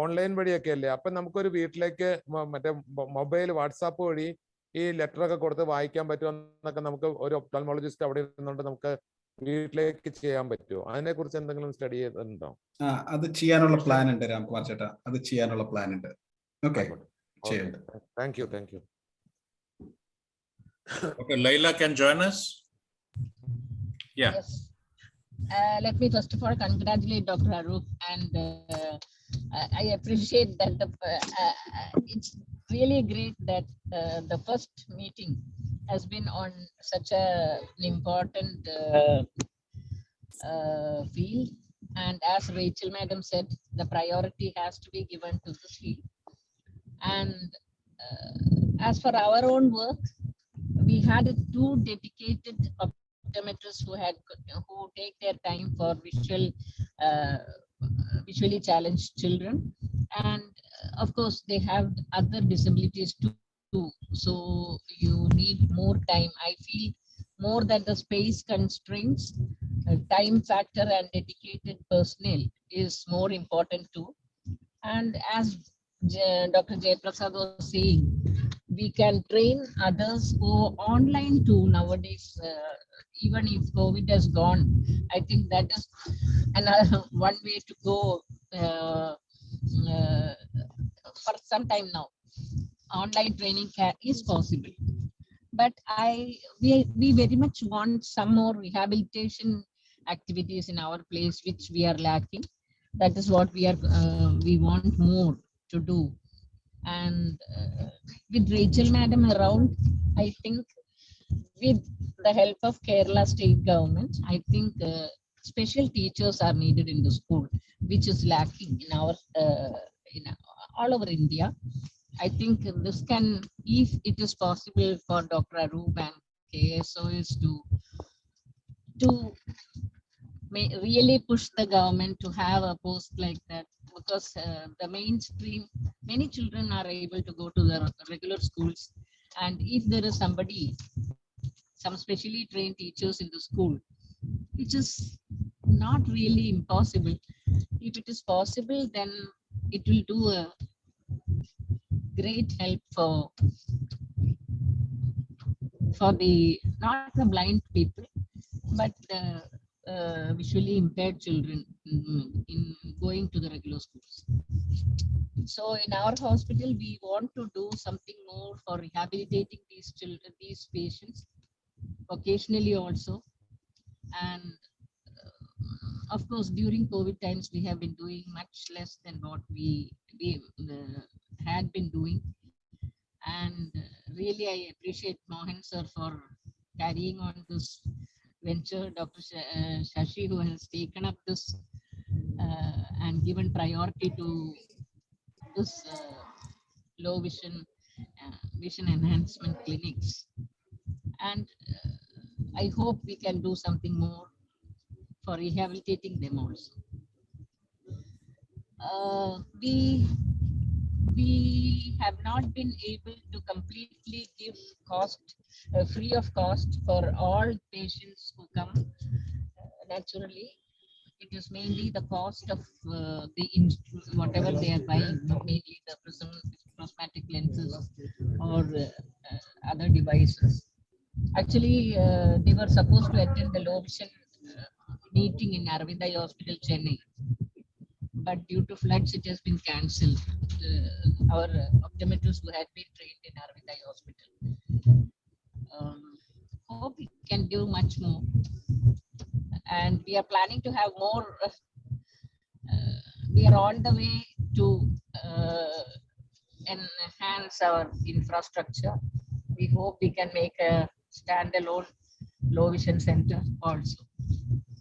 ഓൺലൈൻ വഴിയൊക്കെ അല്ലേ, അപ്പൊ നമുക്കൊരു വീട്ടിലേക്ക് മറ്റേ മൊബൈൽ വാട്സാപ്പ് വഴി ഈ ലെറ്റർ ഒക്കെ കൊടുത്ത് വായിക്കാൻ പറ്റുമെന്നൊക്കെ നമുക്ക് ഒരു ഒപ്താൽമോളജിസ്റ്റ് അവിടെ ഇരുന്നുകൊണ്ട് നമുക്ക് വീട്ടിലേക്ക് ചെയ്യാൻ പറ്റുമോ? അതിനെ കുറിച്ച് എന്തെങ്കിലും സ്റ്റഡി ചെയ്തിട്ടുണ്ടോ? അത് ചെയ്യാനുള്ള പ്ലാൻ ഉണ്ട് രാംകുമാർ ചേട്ടാ, അത് ചെയ്യാനുള്ള പ്ലാൻ ഉണ്ട്. Okay, thank you. Thank you. Okay, Laila can join us. Yeah. Yes. Let me first of all congratulate Dr. Arup, and I appreciate that it's really great that the first meeting has been on such an important field, and as Rachel madam said, the priority has to be given to this field. And as for our own work, we had two dedicated optometrists who take their time for visually challenged children, and of course they have other disabilities too, so you need more time. I feel more than the space constraints, time factor and dedicated personnel is more important too. And as Dr. Jayaprasad was saying, we can train others who online too nowadays. Even if COVID has gone, I think that is another one way to go for some time now. Online training is possible, but we very much want some more rehabilitation activities in our place, which we are lacking. That is what we want more to do. And with Rachel madam around, I think with the help of Kerala state government, I think special teachers are needed in the school, which is lacking in our all over India. I think this can, if it is possible for Dr. Arup and KSOS to really push the government to have a post like that, because the mainstream, many children are able to go to the regular schools, and if there is somebody, some specially trained teachers in the school, which is not really impossible. If it is possible, then it will do a great help for the not the blind people, but the visually impaired children in going to the regular schools. So in our hospital, we want to do something more for rehabilitating these children, these patients, occasionally also. And of course, during COVID times, we have been doing much less than what we had been doing. And really, I appreciate Mohan sir for carrying on this venture, Dr. Shashi, who has taken up this and given priority to this low vision vision enhancement clinics. And I hope we can do something more for rehabilitating them also. We have not been able to completely give cost, free of cost for all patients who come naturally. It is mainly the cost of whatever they are buying, mainly the prismatic lenses or other devices. Actually, they were supposed to attend the low vision meeting in Arvindai Hospital, Chennai. But due to floods, it has been cancelled. Our optometrists who had been trained in Arvindai Hospital. Hope we can do much more. And we are planning to have more. We are on the way to enhance our infrastructure. We hope we can make a standalone low vision center also,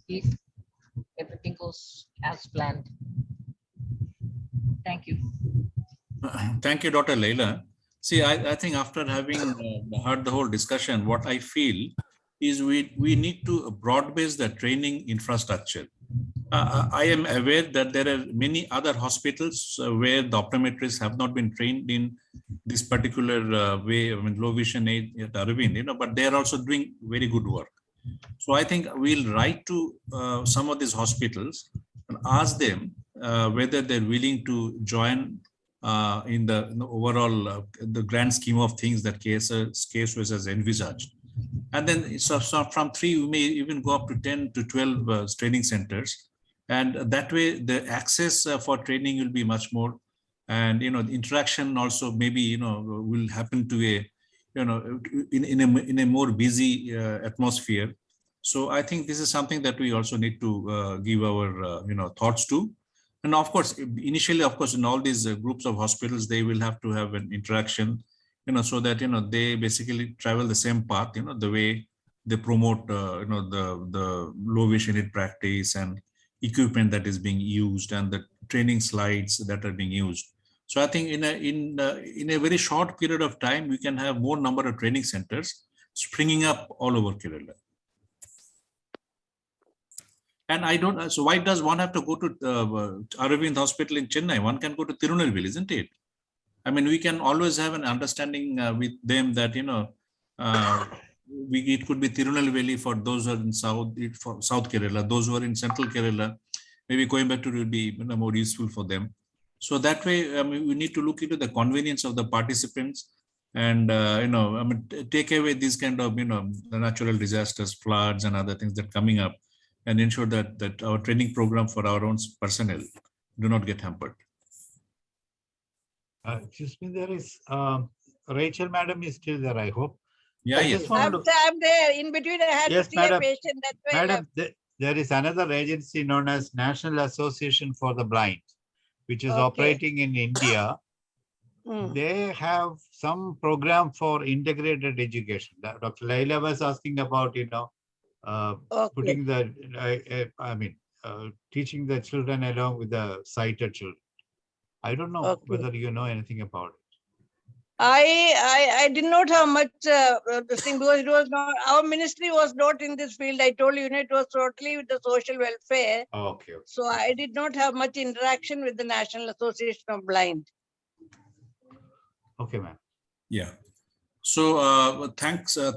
if everything goes as planned. Thank you. Thank you, Dr. Leila. See, I think after having heard the whole discussion, what I feel is we need to broad base the training infrastructure. I am aware that there are many other hospitals where the optometrists have not been trained in this particular way, I mean, low vision aid at Aravind, but they are also doing very good work. So I think we'll write to some of these hospitals and ask them whether they're willing to join in the overall the grand scheme of things that KSOS has envisaged. And then so from 3, we may even go up to 10 to 12 training centers. And that way the access for training will be much more. And, the interaction also maybe, will happen to a, in a more busy atmosphere. So I think this is something that we also need to give our, thoughts to. And of course, initially, of course, in all these groups of hospitals, they will have to have an interaction, so that, they basically travel the same path, the way they promote, the low vision aid practice and equipment that is being used and the training slides that are being used. So I think in a very short period of time, we can have more number of training centers springing up all over Kerala. And so why does one have to go to Aravind Hospital in Chennai? One can go to Tirunelveli, isn't it? I mean, we can always have an understanding with them that, it could be Tirunelveli for those who are in South Kerala, those who are in Central Kerala, maybe Coimbatore will be more useful for them. So that way, we need to look into the convenience of the participants and, take away these kind of, the natural disasters, floods and other things that are coming up, and ensure that our training program for our own personnel do not get hampered. Excuse me, there is Rachel madam is still there, I hope. Yeah, yes. I'm there. In between, I had to see a patient. That's why Madam, there is another agency known as National Association for the Blind, which is operating in India. They have some program for integrated education. Dr. Leila was asking about, putting the, teaching the children along with the sighted children. I don't know whether you know anything about it. I did not have much this thing, because it was not, our ministry was not in this field. I told you, it was totally with the social welfare. Okay. So I did not have much interaction with the National Association of Blind. Okay, ma'am. Yeah. So thanks a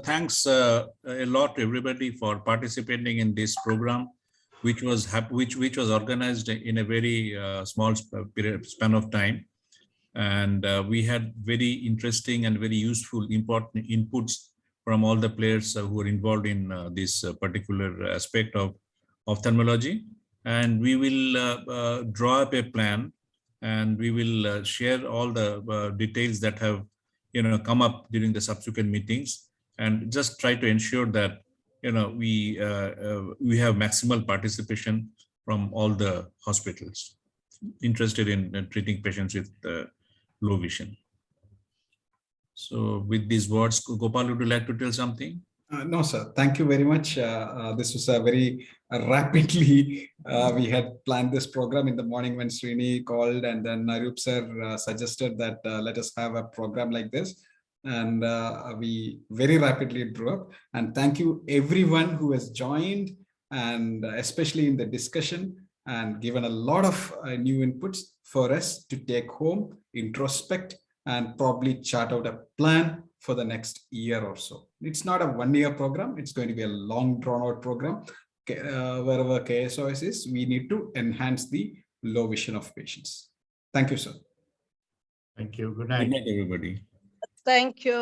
lot to everybody for participating in this program, which was which was organized in a very small span of time. And we had very interesting and very useful, important inputs from all the players who were involved in this particular aspect of ophthalmology. And we will draw up a plan, and we will share all the details that have come up during the subsequent meetings, and just try to ensure that we have maximal participation from all the hospitals interested in treating patients with low vision. So with these words, Gopal, would you like to tell something? No, sir. Thank you very much. This was a very rapidly, we had planned this program in the morning when Srini called, and then Narup sir suggested that let us have a program like this. And we very rapidly drew up. And thank you everyone who has joined, and especially in the discussion, and given a lot of new inputs for us to take home, introspect, and probably chart out a plan for the next year or so. It's not a 1 year program. It's going to be a long drawn out program. Wherever KSOS is, we need to enhance the low vision of patients. Thank you, sir. Thank you. Good night. Good night, everybody. Thank you.